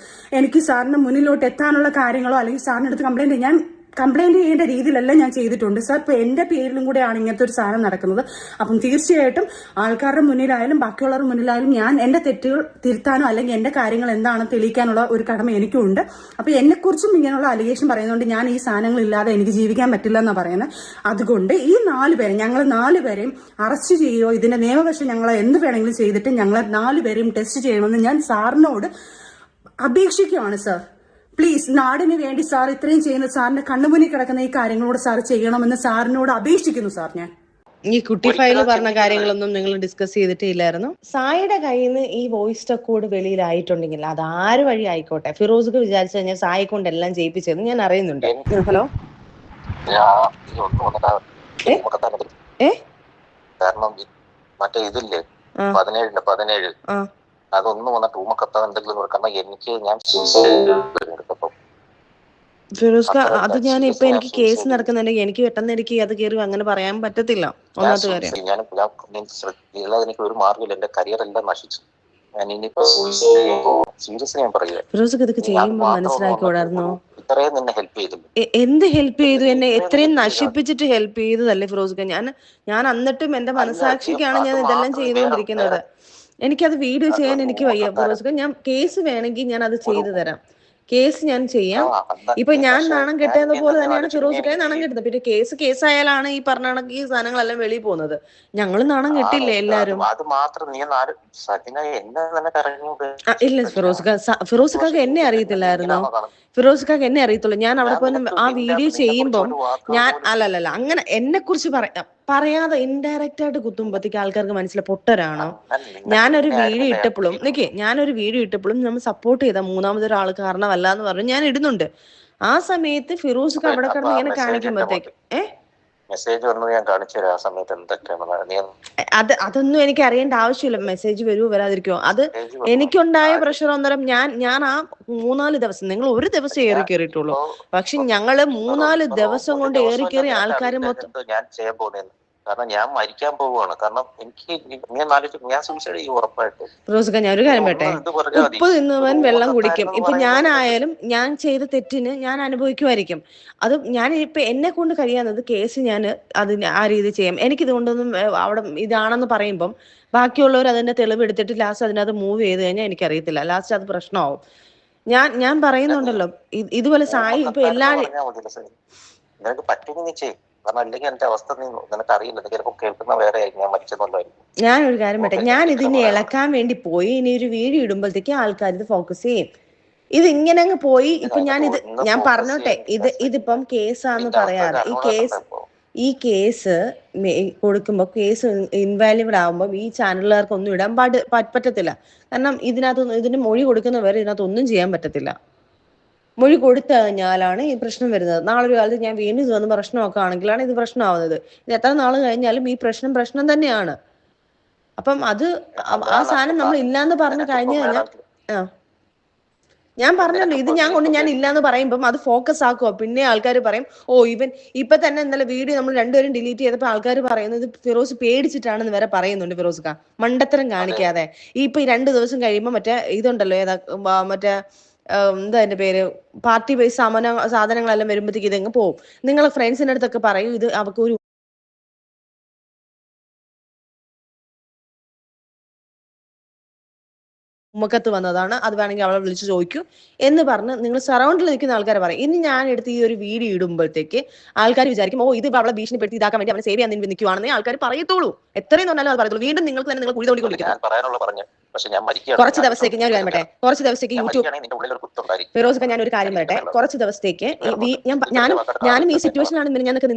Speaker 2: എനിക്ക് സാറിന്റെ മുന്നിലോട്ട് എത്താനുള്ള കാര്യങ്ങളോ അല്ലെങ്കിൽ സാറിന്റെ അടുത്ത് കംപ്ലൈന്റ് ചെയ്യേണ്ട രീതിയിലല്ല ഞാൻ ചെയ്തിട്ടുണ്ട് സാർ. ഇപ്പൊ എന്റെ പേരിലും കൂടെയാണ് ഇങ്ങനത്തെ ഒരു സാധനം നടക്കുന്നത്. അപ്പം തീർച്ചയായിട്ടും ആൾക്കാരുടെ മുന്നിലായാലും ബാക്കിയുള്ളവരുടെ മുന്നിലായാലും ഞാൻ എന്റെ തെറ്റുകൾ തിരുത്താനോ അല്ലെങ്കിൽ എന്റെ കാര്യങ്ങൾ എന്താണെന്ന് തെളിയിക്കാനുള്ള ഒരു കടമ എനിക്കുണ്ട്. അപ്പൊ എന്നെക്കുറിച്ചും ഇങ്ങനെയുള്ള അലിഗേഷൻ പറയുന്നതുകൊണ്ട് ഞാൻ ഈ സാധനങ്ങൾ ഇല്ലാതെ എനിക്ക് ജീവിക്കാൻ പറ്റില്ല എന്നാണ് പറയുന്നത്. അതുകൊണ്ട് ഈ 4 പേരെ ഞങ്ങൾ 4 പേരെയും അറസ്റ്റ് ചെയ്യുകയോ ഇതിന്റെ നിയമവശം ഞങ്ങളെ എന്ത് വേണമെങ്കിലും ചെയ്തിട്ട് ഞങ്ങളെ 4 പേരെയും ടെസ്റ്റ് ചെയ്യണമെന്ന് ഞാൻ സാറിനോട് അപേക്ഷിക്കുകയാണ് സാർ. പ്ലീസ്, നാടിന് വേണ്ടി സാർ ഇത്രയും ചെയ്യുന്ന സാറിന്റെ കണ്ണുമുന്നിൽ കിടക്കുന്ന ഈ കാര്യങ്ങളോട് സാർ ചെയ്യണമെന്ന് സാറിനോട് അപേക്ഷിക്കുന്നു സാർ. ഞാൻ
Speaker 3: ഈ കുട്ടി ഫയല് പറഞ്ഞ കാര്യങ്ങളൊന്നും നിങ്ങൾ ഡിസ്കസ് ചെയ്തിട്ടില്ലായിരുന്നു. സായിയുടെ കയ്യിൽ നിന്ന് ഈ വോയിസ് റെക്കോർഡ് വെളിയിലായിട്ടുണ്ടെങ്കിൽ അത് ആര് വഴി ആയിക്കോട്ടെ, ഫിറോസ്ക്ക് വിചാരിച്ചു കഴിഞ്ഞാൽ സായി കൊണ്ട് എല്ലാം ചെയ്യിപ്പിച്ചതെന്ന് ഞാൻ അറിയുന്നുണ്ട്. ഹലോ,
Speaker 4: കാരണം മറ്റേ ഇതില്ലേ 17 അതൊന്നും വന്നിട്ട് ഊമക്കത്താൻ എന്തെങ്കിലും കാരണം എനിക്ക് ഞാൻ
Speaker 3: ഫിറോസ്ക, അത് ഞാൻ ഇപ്പൊ എനിക്ക് കേസ് നടക്കുന്നുണ്ടെങ്കിൽ എനിക്ക് പെട്ടെന്ന് എനിക്ക് അത് കയറി അങ്ങനെ പറയാൻ പറ്റത്തില്ല. ഒന്നാമത്തെ കാര്യം
Speaker 4: എനിക്ക് ഒരു മാർഗ്ഗമില്ല. എന്റെ കരിയർ എല്ലാം നശിച്ചു. സീരിയസ്ലി ഞാൻ പറയുക,
Speaker 3: ഫിറോസ്ക്ക് ഇതൊക്കെ ചെയ്യുമ്പോ മനസ്സിലാക്കിയോടായിരുന്നോ?
Speaker 4: ഇത്രയും നിന്നെ ഹെൽപ്പ് ചെയ്തു.
Speaker 3: എന്ത് ഹെൽപ്പ് ചെയ്തു? എന്നെ എത്രയും നശിപ്പിച്ചിട്ട് ഹെൽപ്പ് ചെയ്തതല്ലേ ഫിറോസ്ക? ഞാൻ എന്നിട്ടും എന്റെ മനസാക്ഷിക്കാണ് ഞാൻ ഇതെല്ലാം ചെയ്തുകൊണ്ടിരിക്കുന്നത്. എനിക്കത് വീഡിയോ ചെയ്യാൻ എനിക്ക് വയ്യ ഫിറോസ്ക. ഞാൻ കേസ് വേണമെങ്കിൽ ഞാൻ അത് ചെയ്തു തരാം. കേസ് ഞാൻ ചെയ്യാം. ഇപ്പൊ ഞാൻ നാണം കെട്ടുന്ന പോലെ തന്നെയാണ് ഫിറോസ്ക്കായി നാണം കെട്ടുന്നത്. പിന്നെ കേസായാലാണ് ഈ പറഞ്ഞ കണക്ക് ഈ സാധനങ്ങളെല്ലാം വെളിയിൽ പോകുന്നത്. ഞങ്ങള് നാണം കെട്ടില്ലേ എല്ലാരും? ഇല്ല ഫിറോസ്ക്കാക്ക് എന്നെ അറിയത്തില്ലായിരുന്നോ? ഫിറോസ്ക്കാക്ക് എന്നെ അറിയത്തുള്ളൂ. ഞാൻ അവിടെ പോയി ആ വീഡിയോ ചെയ്യുമ്പം ഞാൻ അല്ലല്ല അങ്ങനെ എന്നെ കുറിച്ച് പറയാതെ ഇൻഡയറക്റ്റ് ആയിട്ട് കുത്തുമ്പത്തേക്ക് ആൾക്കാർക്ക് മനസ്സിലായി പൊട്ടരാണോ? ഞാനൊരു വീഡിയോ ഇട്ടപ്പോഴും നമ്മൾ സപ്പോർട്ട് ചെയ്ത 3ാമതൊരാൾ കാരണമല്ല എന്ന് പറഞ്ഞു ഞാൻ ഇടുന്നുണ്ട്. ആ സമയത്ത് ഫിറോസ്ക്ക് അവിടെ കിടന്ന് ഇങ്ങനെ കാണിക്കുമ്പോഴത്തേക്ക്
Speaker 4: മെസ്സേജ് ഞാൻ കാണിച്ചു തരാം. ആ സമയത്ത്
Speaker 3: അതൊന്നും എനിക്ക് അറിയേണ്ട ആവശ്യമില്ല. മെസ്സേജ് വരുമോ വരാതിരിക്കുമോ അത് എനിക്കുണ്ടായ പ്രഷർ ഒന്നരം ഞാൻ ആ 3-4 ദിവസം, നിങ്ങൾ ഒരു ദിവസം ഏറി കയറിയിട്ടുള്ളൂ, പക്ഷെ ഞങ്ങള് 3-4 ദിവസം കൊണ്ട് ഏറി കയറി ആൾക്കാര് മൊത്തം
Speaker 4: ഞാൻ ചെയ്യാൻ പോകുന്നത്. കാരണം ഞാൻ മരിക്കാൻ പോവുകയാണ്. കാരണം എനിക്ക് ഞാൻ സൂസൈഡ് ചെയ്യും ഉറപ്പായിട്ട്.
Speaker 3: ഫിറോസ്ക്ക, ഞാൻ ഒരു കാര്യം പറയട്ടെ, ഉപ്പ് തിന്നവൻ വെള്ളം കുടിക്കും. ഇപ്പൊ ഞാനായാലും ഞാൻ ചെയ്ത തെറ്റിന് ഞാൻ അനുഭവിക്കുമായിരിക്കും. അത് ഞാൻ ഇപ്പൊ എന്നെ കൊണ്ട് കഴിയാവുന്നത് കേസ് ഞാൻ അതിന് ആ രീതി ചെയ്യാം. എനിക്കിതുകൊണ്ടൊന്നും അവിടെ ഇതാണെന്ന് പറയുമ്പം ബാക്കിയുള്ളവർ അതിന്റെ തെളിവ് എടുത്തിട്ട് ലാസ്റ്റ് അതിനകത്ത് മൂവ് ചെയ്ത് കഴിഞ്ഞാൽ എനിക്കറിയത്തില്ല, ലാസ്റ്റ് അത് പ്രശ്നമാവും. ഞാൻ പറയുന്നുണ്ടല്ലോ ഇതുപോലെ സായി ഇപ്പൊ
Speaker 4: നിനക്ക് പറ്റുമെന്ന് ചെയ്യും. കാരണം അല്ലെങ്കിൽ എന്റെ അവസ്ഥ നിനക്ക് അറിയില്ല. ചിലപ്പോൾ കേൾക്കുന്ന വേറെ ഞാൻ മരിച്ചെന്നുള്ളതായിരിക്കും.
Speaker 3: ഞാനൊരു കാര്യം പറ്റേ, ഞാൻ ഇതിനെ ഇളക്കാൻ വേണ്ടി പോയി ഇനി ഒരു വീഡിയോ ഇടുമ്പോഴത്തേക്ക് ആൾക്കാർ ഇത് ഫോക്കസ് ചെയ്യും. ഇത് ഇങ്ങനെ അങ്ങ് പോയി. ഇപ്പൊ ഞാൻ പറഞ്ഞോട്ടെ, ഇതിപ്പം കേസാന്ന് പറയാതെ ഈ കേസ് കൊടുക്കുമ്പോ കേസ് ഇൻവാലിഡ് ആവുമ്പോ ഈ ചാനലുകാർക്ക് ഒന്നും ഇടാൻ പറ്റത്തില്ല. കാരണം ഇതിന് മൊഴി കൊടുക്കുന്നവരെ ഇതിനകത്ത് ഒന്നും ചെയ്യാൻ പറ്റത്തില്ല. മൊഴി കൊടുത്തു കഴിഞ്ഞാലാണ് ഈ പ്രശ്നം വരുന്നത്. നാളെ ഒരു കാലത്ത് ഞാൻ വീണ്ടും ഇത് വന്ന് പ്രശ്നമൊക്കെയാണെങ്കിലാണ് ഇത് പ്രശ്നമാവുന്നത്. ഇത് എത്ര നാൾ കഴിഞ്ഞാലും ഈ പ്രശ്നം തന്നെയാണ്. അപ്പം അത് ആ സാധനം നമ്മൾ ഇല്ലാന്ന് പറഞ്ഞു കഴിഞ്ഞു കഴിഞ്ഞാൽ ഞാൻ പറഞ്ഞല്ലോ, ഇത് ഞാൻ ഇല്ലാന്ന് പറയുമ്പം അത് ഫോക്കസ് ആക്കുക. പിന്നെ ആൾക്കാർ പറയും, ഓ ഇവൻ ഇപ്പൊ തന്നെ ഇന്നലെ വീഡിയോ നമ്മൾ രണ്ടുപേരും ഡിലീറ്റ് ചെയ്തപ്പോൾ ആൾക്കാർ പറയുന്നത് ഫിറോസ് പേടിച്ചിട്ടാണെന്ന് വരെ പറയുന്നുണ്ട്. ഫിറോസ്ക മണ്ടത്തരം കാണിക്കാതെ ഇപ്പൊ 2 ദിവസം കഴിയുമ്പോ മറ്റേ ഇതുണ്ടല്ലോ, ഏതാ മറ്റേ എന്താ എന്റെ പേര്, പാർട്ടി ബേസ് സാധനങ്ങളെല്ലാം വരുമ്പോഴത്തേക്ക് ഇതങ്ങ് പോകും. നിങ്ങളെ ഫ്രണ്ട്സിന്റെ അടുത്തൊക്കെ പറയും ഇത് അവർക്ക് ഒരു ഉമ്മക്കത്ത് വന്നതാണ്, അത് വേണമെങ്കിൽ അവളെ വിളിച്ച് ചോദിക്കൂ എന്ന് പറഞ്ഞ് നിങ്ങൾ സറൗണ്ടിൽ നിൽക്കുന്ന ആൾക്കാരെ പറയും. ഇനി ഞാൻ എടുത്ത് ഈ ഒരു വീഡിയോ ഇടുമ്പോഴത്തേക്ക് ആൾക്കാർ വിചാരിക്കും, ഓ ഇത് അവളെ ഭീഷണിപ്പെടുത്തി ഇതാക്കാൻ വേണ്ടി അവനെ സേവ് ചെയ്യാൻ നിൽക്കുവാണെന്നേ ആൾക്കാർ പറയത്തുള്ളൂ. എത്രയും നന്നാലും അത് പറയത്തുള്ളൂ. വീണ്ടും നിങ്ങൾക്ക് തന്നെ നിങ്ങൾ കുഴി തോണ്ടിക്കൊണ്ടിരിക്കും. കുറച്ച് ദിവസത്തേക്ക് ഞാൻ പറയട്ടെ, കുറച്ച് ദിവസത്തേക്ക് യൂട്യൂബ് ഫിറോസ് ഞാൻ ഒരു കാര്യം പറയട്ടെ, കുറച്ച് ദിവസത്തേക്ക് ഞാനും ഈ സിറ്റുവേഷനാണ്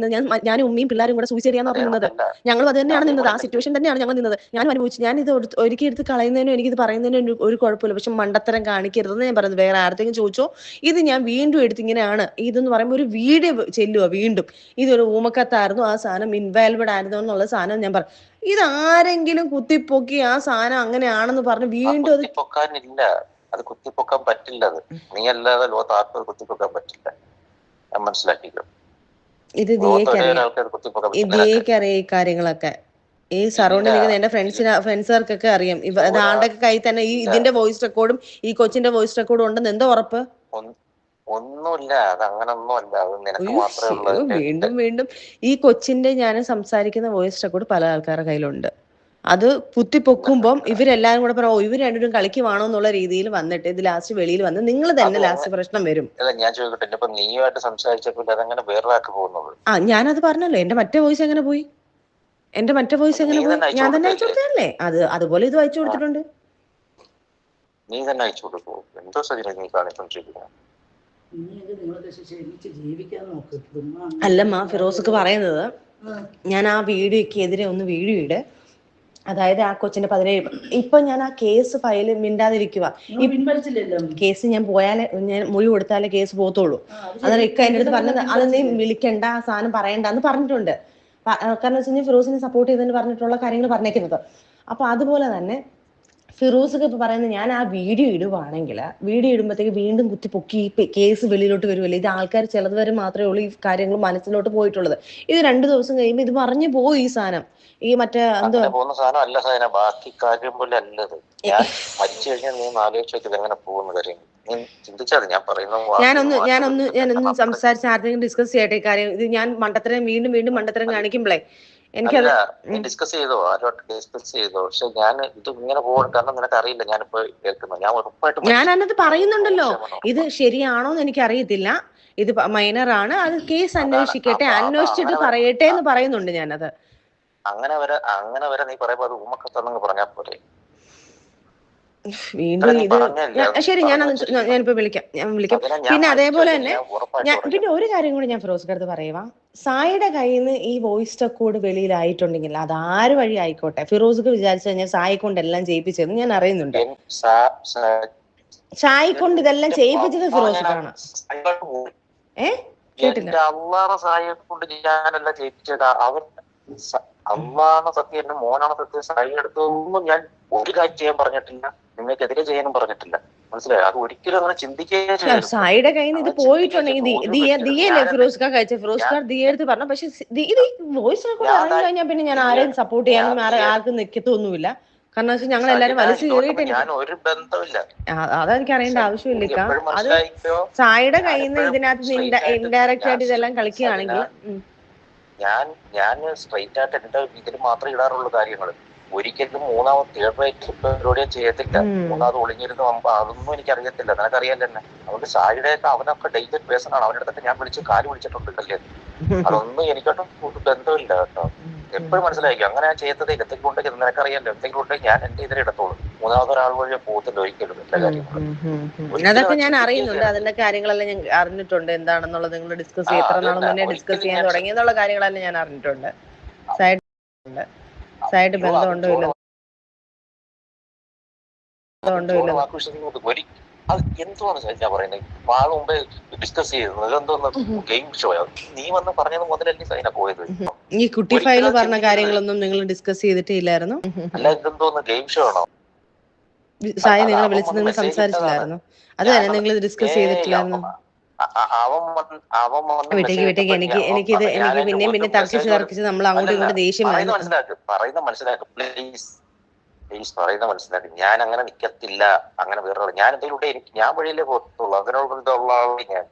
Speaker 3: ഞാനും ഉമ്മയും പിള്ളേരും കൂടെ സൂയിസൈഡ് ചെയ്യാൻ നിന്നത്. ഞങ്ങളും അത് തന്നെയാണ് നിന്നത്. ആ സിറ്റുവേഷൻ തന്നെയാണ് ഞങ്ങൾ നിന്നത്. ഞാൻ അനുഭവിച്ചു. ഞാൻ ഇത് ഒരിക്കൽ എടുത്ത് കളയുന്നതിനും എനിക്കിത് പറയുന്നതിനും ഒരു കുഴപ്പമില്ല. പക്ഷെ മണ്ടത്തരം കാണിക്കരുതെന്ന് ഞാൻ പറയുന്നത്. വേറെ ആർക്കെങ്കിലും ചോദിച്ചോ, ഇത് ഞാൻ വീണ്ടും എടുത്ത് ഇങ്ങനെയാണ് ഇതെന്ന് പറയുമ്പോൾ ഒരു വീഡിയോ ചെല്ലുക. വീണ്ടും ഇതൊരു ഊമക്കത്തായിരുന്നു, ആ സാധനം ഇൻവാൽവഡ് ആയിരുന്നു എന്നുള്ള സാധനം ഞാൻ പറഞ്ഞു. ഇതാരെങ്കിലും കുത്തിപ്പൊക്കി ആ സാധനം അങ്ങനെയാണെന്ന് പറഞ്ഞ് വീണ്ടും അത്
Speaker 4: കുത്തിപ്പൊക്കാനില്ല, അത് കുത്തിപ്പൊക്കാൻ പറ്റില്ല. അത് നീ അല്ലാതെ ലോകത്ത് ആർക്കും കുത്തിപ്പൊക്കാൻ പറ്റില്ല. ഞാൻ മനസ്സിലാക്കിക്കോ.
Speaker 3: ഇത് ദിയക്കറിയാം ഈ കാര്യങ്ങളൊക്കെ. ഈ സറൗണ്ടിൽ നിൽക്കുന്ന എന്റെ ഫ്രണ്ട്സുകാർക്കൊക്കെ അറിയാം. ആളുടെ കയ്യിൽ തന്നെ ഈ ഇതിന്റെ വോയിസ് റെക്കോർഡും ഈ കൊച്ചിന്റെ വോയിസ് റെക്കോർഡും ഉണ്ടെന്ന് എന്താ ഉറപ്പ്?
Speaker 4: ഒന്നുമില്ല, അത് അങ്ങനൊന്നും അല്ല. അത് നിനക്ക് മാത്രമേ ഉള്ളൂ.
Speaker 3: വീണ്ടും വീണ്ടും ഈ കൊച്ചിന്റെ ഞാൻ സംസാരിക്കുന്ന വോയിസ് റെക്കോർഡ് പല ആൾക്കാരുടെ കയ്യിലുണ്ട്. അത് കുത്തിപ്പൊക്കുമ്പം ഇവരെല്ലാരും കൂടെ പറയും, ഓ ഇവർ രണ്ടുപേരും കളിക്കുവാണോ എന്നുള്ള രീതിയിൽ വന്നിട്ട് ഇത് ലാസ്റ്റ് വെളിയിൽ വന്ന് നിങ്ങൾ തന്നെ ലാസ്റ്റ് പ്രശ്നം വരും.
Speaker 4: ഞാൻ ചോദിക്കട്ടെ, ഇപ്പൊ നീയുമായിട്ട് സംസാരിച്ചപ്പോൾ അതങ്ങനെ വേറൊരാൾക്ക് പോകുന്നത്?
Speaker 3: ഞാനത് പറഞ്ഞല്ലോ. എന്റെ മറ്റേ വോയിസ് എങ്ങനെ പോയി? എന്റെ മറ്റേ വോയിസ് എങ്ങനെ പോയി? ഞാൻ തന്നെ അയച്ചു കൊടുത്തതല്ലേ. അതുപോലെ ഇത് അയച്ചു കൊടുത്തിട്ടുണ്ട്.
Speaker 4: നീ തന്നെ അയച്ചു കൊടുക്കൂ. എന്തോ സജീവ നീ കാണിക്കൊണ്ടിരിക്കുന്നത്?
Speaker 3: അല്ലമ്മ, ഫിറോസൊക്കെ പറയുന്നത് ഞാൻ ആ വീഡിയോക്ക് എതിരെ ഒന്ന് വീഡിയോ ഇട്. അതായത് ആ കൊച്ചിന്റെ 17 ഇപ്പൊ ഞാൻ ആ കേസ് ഫയൽ മിണ്ടാതിരിക്കുക. കേസ് ഞാൻ പോയാലേ, ഞാൻ മൊഴി കൊടുത്താലേ കേസ് പോകത്തുള്ളൂ. അന്നേരം ഇക്ക എന്റെ അടുത്ത് പറഞ്ഞത് അത് നീ വിളിക്കണ്ട, ആ സാധനം പറയണ്ടെന്ന് പറഞ്ഞിട്ടുണ്ട്. കാരണം വെച്ച് കഴിഞ്ഞാൽ ഫിറോസിനെ സപ്പോർട്ട് ചെയ്തതിന് പറഞ്ഞിട്ടുള്ള കാര്യങ്ങൾ പറഞ്ഞേക്കുന്നത്. അപ്പൊ അതുപോലെ തന്നെ ഫിറോസൊക്കെ ഇപ്പൊ പറയുന്നത്, ഞാൻ ആ വീഡിയോ ഇടുവാണെങ്കിൽ വീഡിയോ ഇടുമ്പോഴത്തേക്ക് വീണ്ടും കുത്തിപ്പൊക്കി കേസ് വെളിയിലോട്ട് വരുമല്ലോ. ഇത് ആൾക്കാർ ചിലത് വരെ മാത്രമേ ഉള്ളൂ ഈ കാര്യങ്ങൾ മനസ്സിലോട്ട് പോയിട്ടുള്ളത്. ഇത് 2 ദിവസം കഴിയുമ്പോൾ ഇത് പറഞ്ഞു പോയി ഈ സാധനം. ഈ മറ്റേ എന്തോ
Speaker 4: പോകുന്ന സാധനം അല്ല സാധനം, ബാക്കി കാര്യം പോലെ അല്ലത്. ഞാൻ മരിച്ചു കഴിഞ്ഞാൽ നീ ആലോചിച്ചത് എങ്ങനെ പോകുന്ന കാര്യം നീ ചിന്തിച്ചാൽ ഞാൻ പറയുന്നത്.
Speaker 3: ഞാനൊന്ന് സംസാരിച്ച് ആർക്കെങ്കിലും ഡിസ്കസ് ചെയ്യട്ടെ ഈ കാര്യം. ഇത് ഞാൻ വീണ്ടും മണ്ടത്തരം കാണിക്കുമ്പോഴേ എനിക്കത്
Speaker 4: ഡിസ്കസ് ചെയ്തോ, ആരോട്ട് ഡിസ്കസ് ചെയ്തോ. പക്ഷെ ഞാൻ ഇത് ഇങ്ങനെ പോകണം, കാരണം നിനക്ക് അറിയില്ല ഞാനിപ്പോ കേൾക്കുന്നത്. ഞാൻ ഉറപ്പായിട്ടും
Speaker 3: ഞാൻ അതിനകത്ത് പറയുന്നുണ്ടല്ലോ, ഇത് ശരിയാണോന്ന് എനിക്ക് അറിയത്തില്ല, ഇത് മൈനർ ആണ്, അത് കേസ് അന്വേഷിക്കട്ടെ, അന്വേഷിച്ചിട്ട് പറയട്ടെ എന്ന് പറയുന്നുണ്ട് ഞാനത്.
Speaker 4: അങ്ങനെ വരെ നീ പറയുമ്പോ അത് ഉമ്മക്കത്തന്നങ്ങ് പറഞ്ഞാൽ പോലെ.
Speaker 3: വീണ്ടും ഇത് ശരി, ഞാനിപ്പോ വിളിക്കാം. പിന്നെ അതേപോലെ തന്നെ പിന്നെ ഒരു കാര്യം കൂടി ഞാൻ ഫിറോസിന്റെ അടുത്ത് പറയുവാ. സായിയുടെ കയ്യിൽ നിന്ന് ഈ വോയിസ് റെക്കോർഡ് വെളിയിലായിട്ടുണ്ടെങ്കിൽ അത് ആര് വഴി ആയിക്കോട്ടെ, ഫിറോസിക്ക് വിചാരിച്ചു കഴിഞ്ഞാൽ സായി കൊണ്ട് എല്ലാം ചെയ്യിപ്പിച്ചതെന്ന് ഞാൻ അറിയുന്നുണ്ട്. സായി കൊണ്ട് ഇതെല്ലാം ചെയ്യിപ്പിച്ചത് ഫിറോസിക്കാണ്. കേട്ടില്ല?
Speaker 4: അള്ളാഹ് സായിയെ കൊണ്ട് ഞാനല്ല ചെയ്യിപ്പിച്ചത്. അള്ളാഹ് സത്യം, എന്റെ മോനാണ് സത്യം. സായി അടുത്തൊന്നും ഞാൻ ഒരു കാര്യം ചെയ്യാൻ പറഞ്ഞിട്ടില്ല, നിങ്ങൾക്കെതിരെ ചെയ്യാനും പറഞ്ഞിട്ടില്ല. മനസ്സിലായോ? അത് ഒരിക്കലും അങ്ങനെ ചിന്തിക്കുകയും
Speaker 3: സായിയുടെ കയ്യിൽ നിന്ന് ഇത് പോയിട്ടുണ്ടെങ്കിൽ ദിയല്ലേ ഫിറോസ്ഖാൻ കഴിച്ച, ഫിറോസ്ഖാൻ ദിയ എടുത്ത് പറഞ്ഞു. പക്ഷെ ഇത് വോയിസ് റെക്കോർഡ് അറിഞ്ഞു കഴിഞ്ഞാൽ പിന്നെ ഞാൻ ആരെയും സപ്പോർട്ട് ചെയ്യാനും ആർക്കും നിൽക്കത്തൊന്നുമില്ല. കാരണം വെച്ചാൽ ഞങ്ങൾ എല്ലാരും വലിച്ചു കയറിയിട്ടില്ല. അതെനിക്ക് അറിയേണ്ട ആവശ്യമില്ല. അത് സായിയുടെ കയ്യിൽ നിന്ന് ഇതിനകത്ത് ഇൻഡയറക്റ്റ് ആയിട്ട് ഇതെല്ലാം കളിക്കുകയാണെങ്കിൽ
Speaker 4: ഞാൻ സ്ട്രൈറ്റ് ആയിട്ട് എന്റെ ഇതിൽ മാത്രമേ ഇടാറുള്ളൂ കാര്യങ്ങൾ. ഒരിക്കലും മൂന്നാമത് തേർഡ് റൈറ്റ് പരിപാടിയും ചെയ്യത്തില്ല. മൂന്നാമത് ഒളിഞ്ഞിരുന്ന് അതൊന്നും എനിക്ക് അറിയത്തില്ല, നിനക്കറിയാലോ തന്നെ. അതുകൊണ്ട് സായിയുടെയൊക്കെ അവനൊക്കെ ഡേഞ്ചർ പേഴ്സൺ ആണ്. അവൻ്റെ അടുത്തൊക്കെ ഞാൻ കാല് വിളിച്ചിട്ടുണ്ട് കല്യാണം. അതൊന്നും എനിക്കോട്ടും ബന്ധമില്ല കേട്ടോ. എപ്പോഴും മനസ്സിലായിരിക്കും അങ്ങനെ ഞാൻ ചെയ്തത്. എന്തെങ്കിലും ഉണ്ടെങ്കിൽ നിനക്കറിയാലോ, എന്തെങ്കിലും ഉണ്ടെങ്കിൽ ഞാൻ എന്റെ ഇതിൽ ഇടത്തോളൂ. മൂന്നാമത് ഒരാൾ വഴി പോകത്തില്ല ഒരിക്കലും എല്ലാ കാര്യങ്ങളും.
Speaker 3: അതൊക്കെ ഞാൻ അറിയുന്നുണ്ട്, അതിന്റെ കാര്യങ്ങളെല്ലാം ഞാൻ അറിഞ്ഞിട്ടുണ്ട്. എന്താണെന്നുള്ളത് നിങ്ങൾ ഡിസ്കസ് ചെയ്ത് എത്ര നാൾ മുന്നേ ഡിസ്കസ് ചെയ്യാൻ തുടങ്ങിയെന്നുള്ള കാര്യങ്ങളെല്ലാം ഞാൻ അറിഞ്ഞിട്ടുണ്ട്. സൈഡ് ബന്ധമുണ്ടോ ഇല്ല
Speaker 4: അത് എന്തുവാണ് ഞാൻ പറയുന്നത്? ആള് മുമ്പേ ഡിസ്കസ് ചെയ്തത് ഇതെന്തോന്ന് ഗെയിം ഷോയോ? നീ വന്ന് പറഞ്ഞത് മുതലല്ലേ സൈന പോയത്?
Speaker 3: ഈ കുട്ടി ഫയൽ പറഞ്ഞ കാര്യങ്ങളൊന്നും നിങ്ങൾ ഡിസ്കസ് ചെയ്തിട്ടേ ഇല്ലായിരുന്നു.
Speaker 4: അല്ല ഇതെന്തോന്ന് ഗെയിം ഷോ ആണോ?
Speaker 3: സായി നിങ്ങളെ വിളിച്ച് നിങ്ങൾ സംസാരിച്ചില്ലായിരുന്നു? അത് തന്നെ നിങ്ങൾ ഡിസ്കസ് ചെയ്തിട്ടില്ലായിരുന്നു. വിട്ടേക്ക് എനിക്ക് പിന്നെ തർക്കിച്ച് നമ്മൾ അങ്ങോട്ടും ഇങ്ങോട്ടും ദേഷ്യം
Speaker 4: പറയുന്ന മനസ്സിലാക്ക് പ്ലീസ്. പറയുന്ന മനസ്സിലാക്കി. ഞാൻ അങ്ങനെ നിക്കത്തില്ല. അങ്ങനെ വേറെ ഞാൻ എന്തെങ്കിലും ഞാൻ വഴിയിലേ പോകത്തുള്ളൂ. അങ്ങനെയുള്ള ആളാണ് ഞാൻ.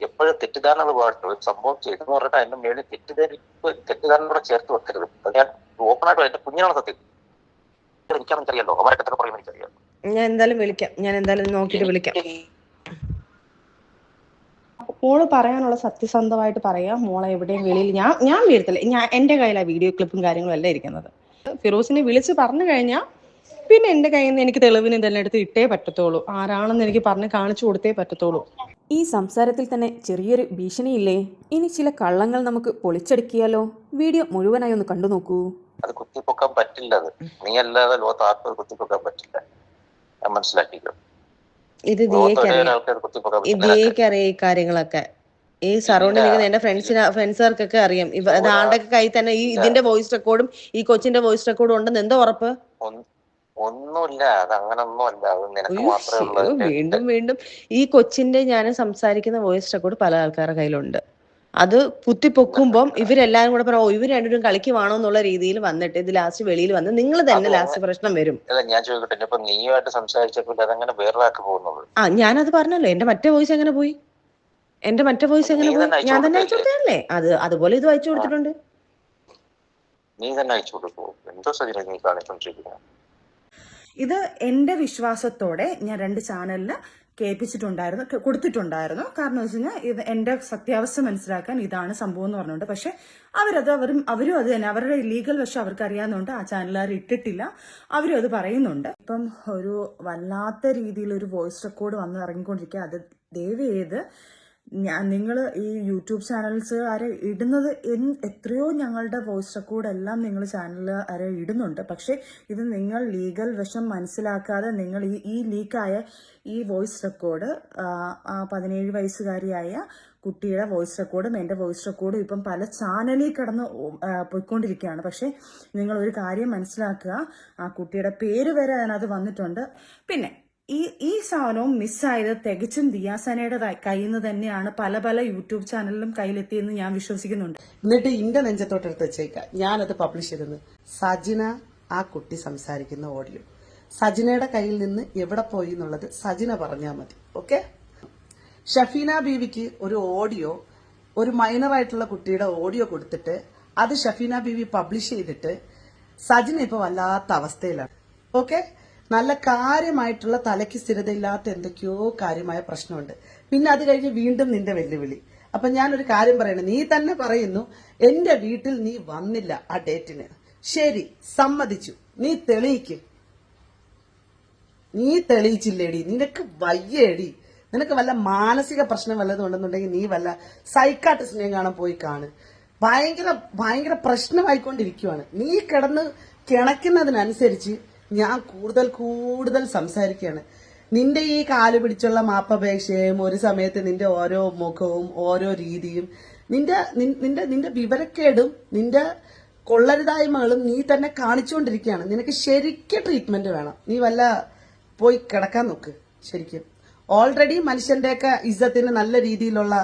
Speaker 4: എപ്പോഴും തെറ്റിദ്ധാരണകൾ പാടില്ല. ഒരു സംഭവം ചെയ്തെന്ന് പറഞ്ഞിട്ട് അതിന്റെ മേളിൽ തെറ്റിദ്ധാരണയോടെ ചേർത്ത് വെക്കരുത്. അത് ഞാൻ ഓപ്പണായിട്ട് എന്റെ കുഞ്ഞാണ് സത്യം. എനിക്കറിയാലോ, അവരൊക്കെ പറയുമ്പോൾ എനിക്കറിയാം.
Speaker 3: ഞാൻ എന്തായാലും വിളിക്കാം. ഞാൻ എന്തായാലും നോക്കിയിട്ട് വിളിക്കാം. മോള് പറയാനുള്ള സത്യസന്ധമായിട്ട് പറയാം. മോളെ എവിടെയും വെളിയിൽ ഞാൻ വീഴത്തില്ല. എന്റെ കയ്യിലാണ് വീഡിയോ ക്ലിപ്പും കാര്യങ്ങളും എല്ലാം ഇരിക്കുന്നത്. ഫിറോസിനെ വിളിച്ച് പറഞ്ഞു കഴിഞ്ഞാൽ പിന്നെ എന്റെ കയ്യിൽ നിന്ന് എനിക്ക് തെളിവിന് ഇതെല്ലാം എടുത്ത് ഇട്ടേ പറ്റത്തുള്ളൂ. ആരാണെന്ന് എനിക്ക് പറഞ്ഞ് കാണിച്ചു കൊടുത്തേ പറ്റത്തുള്ളൂ.
Speaker 5: ഈ സംസാരത്തിൽ തന്നെ ചെറിയൊരു ഭീഷണിയില്ലേ? ഇനി ചില കള്ളങ്ങൾ നമുക്ക് പൊളിച്ചടുക്കിയാലോ? വീഡിയോ മുഴുവനായി ഒന്ന് കണ്ടു നോക്കൂ.
Speaker 4: അത് കുത്തിപ്പൊക്കാൻ പറ്റില്ല. അത് നീ അല്ലാതെ ലോകത്ത് ആർക്കും കുത്തിപ്പൊക്കാൻ പറ്റില്ല. ഞാൻ മനസ്സിലാക്കിക്കോ.
Speaker 3: ഇത് ദിയേക്കറിയാം ഈ കാര്യങ്ങളൊക്കെ. ഈ സറൗണ്ടിൽ നിൽക്കുന്ന എന്റെ ഫ്രണ്ട്സുകാർക്കൊക്കെ അറിയാം. ആളുടെ കൈ തന്നെ ഈ ഇതിന്റെ വോയിസ് റെക്കോർഡും ഈ കൊച്ചിന്റെ വോയിസ് റെക്കോർഡും ഉണ്ടെന്ന് എന്തോ ഉറപ്പ്?
Speaker 4: ഒന്നുമില്ല. അത് അങ്ങനൊന്നും അല്ല. അത് നിനക്ക് മാത്രമേ ഉള്ളൂ.
Speaker 3: വീണ്ടും ഈ കൊച്ചിന്റെ ഞാൻ സംസാരിക്കുന്ന വോയിസ് റെക്കോർഡ് പല ആൾക്കാരുടെ കയ്യിലുണ്ട്. അത് കുത്തിപ്പൊക്കുമ്പം ഇവരെല്ലാരും കൂടെ പറയാം, ഇവർ രണ്ടുപേരും കളിക്കുവാണോ എന്നുള്ള രീതിയിൽ വന്നിട്ട് ഇത് ലാസ്റ്റ് വെളിയിൽ വന്ന് നിങ്ങൾ തന്നെ ലാസ്റ്റ് പ്രശ്നം വരും.
Speaker 4: ഞാൻ ചോദിക്കട്ടെ, ഇപ്പൊ നീയുമായിട്ട് സംസാരിച്ചപ്പോൾ അതങ്ങനെ വേറൊരാൾക്ക് പോകുന്നത്?
Speaker 3: ഞാനത് പറഞ്ഞല്ലോ. എന്റെ മറ്റേ വോയിസ് എങ്ങനെ പോയി? ഞാൻ തന്നെ അയച്ചു കൊടുത്തല്ലേ? അതുപോലെ ഇത് അയച്ചു കൊടുത്തിട്ടുണ്ട്.
Speaker 4: നീ തന്നെ അയച്ചു കൊടുക്കൂ. എന്തോ സജിന നീ കാണിച്ചോണ്ടിരിക്കുന്നത്?
Speaker 2: ഇത് എൻ്റെ വിശ്വാസത്തോടെ ഞാൻ 2 ചാനലിന് കൊടുത്തിട്ടുണ്ടായിരുന്നു. കാരണം എന്ന് വെച്ച് കഴിഞ്ഞാൽ ഇത് എൻ്റെ സത്യാവസ്ഥ മനസ്സിലാക്കാൻ ഇതാണ് സംഭവം എന്ന് പറഞ്ഞുകൊണ്ട്. പക്ഷെ അവരും അത് തന്നെ അവരുടെ ലീഗൽ വശം അവർക്ക് അറിയാവുന്നതുകൊണ്ട് ആ ചാനലുകാർ ഇട്ടിട്ടില്ല. അവരും അത് പറയുന്നുണ്ട്. ഇപ്പം ഒരു വല്ലാത്ത രീതിയിൽ ഒരു വോയിസ് റെക്കോർഡ് വന്ന് ഇറങ്ങിക്കൊണ്ടിരിക്കുക. അത് ദയവ് ചെയ്ത് നിങ്ങൾ ഈ യൂട്യൂബ് ചാനൽസുകാരെ ഇടുന്നത് എത്രയോ ഞങ്ങളുടെ വോയിസ് റെക്കോർഡ് എല്ലാം നിങ്ങൾ ചാനലുകാരെ ഇടുന്നുണ്ട്. പക്ഷെ ഇത് നിങ്ങൾ ലീഗൽ വശം മനസ്സിലാക്കാതെ നിങ്ങൾ ഈ ലീക്കായ ഈ വോയിസ് റെക്കോർഡ് 17 വയസ്സുകാരിയായ കുട്ടിയുടെ വോയിസ് റെക്കോർഡും എൻ്റെ വോയിസ് റെക്കോർഡും ഇപ്പം പല ചാനലിൽ കിടന്ന് പോയിക്കൊണ്ടിരിക്കുകയാണ്. പക്ഷെ നിങ്ങൾ ഒരു കാര്യം മനസ്സിലാക്കുക, ആ കുട്ടിയുടെ പേര് വരെ അതിനകത്ത് വന്നിട്ടുണ്ട്. പിന്നെ ഈ സാധനവും മിസ്സായത് തികച്ചും ദിയാസനയുടെ കയ്യിൽ നിന്ന് തന്നെയാണ്. പല യൂട്യൂബ് ചാനലിലും കയ്യിലെത്തിയെന്ന് ഞാൻ വിശ്വസിക്കുന്നുണ്ട്.
Speaker 1: എന്നിട്ട് ഇന്റെ നെഞ്ചത്തോട്ടെടുത്ത് വെച്ചേക്കാം. ഞാനത് പബ്ലിഷ് ചെയ്തെന്ന്. സജിന ആ കുട്ടി സംസാരിക്കുന്ന ഓഡിയോ സജിനയുടെ കയ്യിൽ നിന്ന് എവിടെ പോയി എന്നുള്ളത് സജിന പറഞ്ഞാൽ മതി. ഓക്കെ? ഷഫീന ബീവിക്ക് ഒരു ഓഡിയോ, ഒരു മൈനറായിട്ടുള്ള കുട്ടിയുടെ ഓഡിയോ കൊടുത്തിട്ട് അത് ഷഫീന ബീവി പബ്ലിഷ് ചെയ്തിട്ട് സജിന ഇപ്പൊ വല്ലാത്ത അവസ്ഥയിലാണ്. ഓക്കെ? നല്ല കാര്യമായിട്ടുള്ള തലയ്ക്ക് സ്ഥിരതയില്ലാത്ത എന്തൊക്കെയോ കാര്യമായ പ്രശ്നമുണ്ട്. പിന്നെ അത് കഴിഞ്ഞ് വീണ്ടും നിന്റെ വെല്ലുവിളി. അപ്പൊ ഞാനൊരു കാര്യം പറയണേ, നീ തന്നെ പറയുന്നു എന്റെ വീട്ടിൽ നീ വന്നില്ല ആ ഡേറ്റിന്. ശരി, സമ്മതിച്ചു. നീ തെളിയിക്ക്. നീ തെളിയിച്ചില്ലേടി? നിനക്ക് വയ്യേടി. നിനക്ക് വല്ല മാനസിക പ്രശ്നം വല്ലതും ഉണ്ടെന്നുണ്ടെങ്കിൽ നീ വല്ല സൈക്കാട്രിസ്റ്റിനെ കാണാൻ പോയി കാണ്. ഭയങ്കര പ്രശ്നമായിക്കൊണ്ടിരിക്കുവാണ്. നീ കിടന്ന് കിണക്കുന്നതിനനുസരിച്ച് ഞാൻ കൂടുതൽ സംസാരിക്കുകയാണ്. നിന്റെ ഈ കാല് പിടിച്ചുള്ള മാപ്പപേക്ഷയും ഒരു സമയത്ത് നിന്റെ ഓരോ മുഖവും ഓരോ രീതിയും നിന്റെ വിവരക്കേടും നിന്റെ കൊള്ളരുതായ്മകളും നീ തന്നെ കാണിച്ചുകൊണ്ടിരിക്കുകയാണ്. നിനക്ക് ശരിക്കും ട്രീറ്റ്മെന്റ് വേണം. നീ വല്ല പോയി കിടക്കാൻ നോക്ക്. ശരിക്കും ഓൾറെഡി മനുഷ്യന്റെയൊക്കെ ഇസ്സത്തിന് നല്ല രീതിയിലുള്ള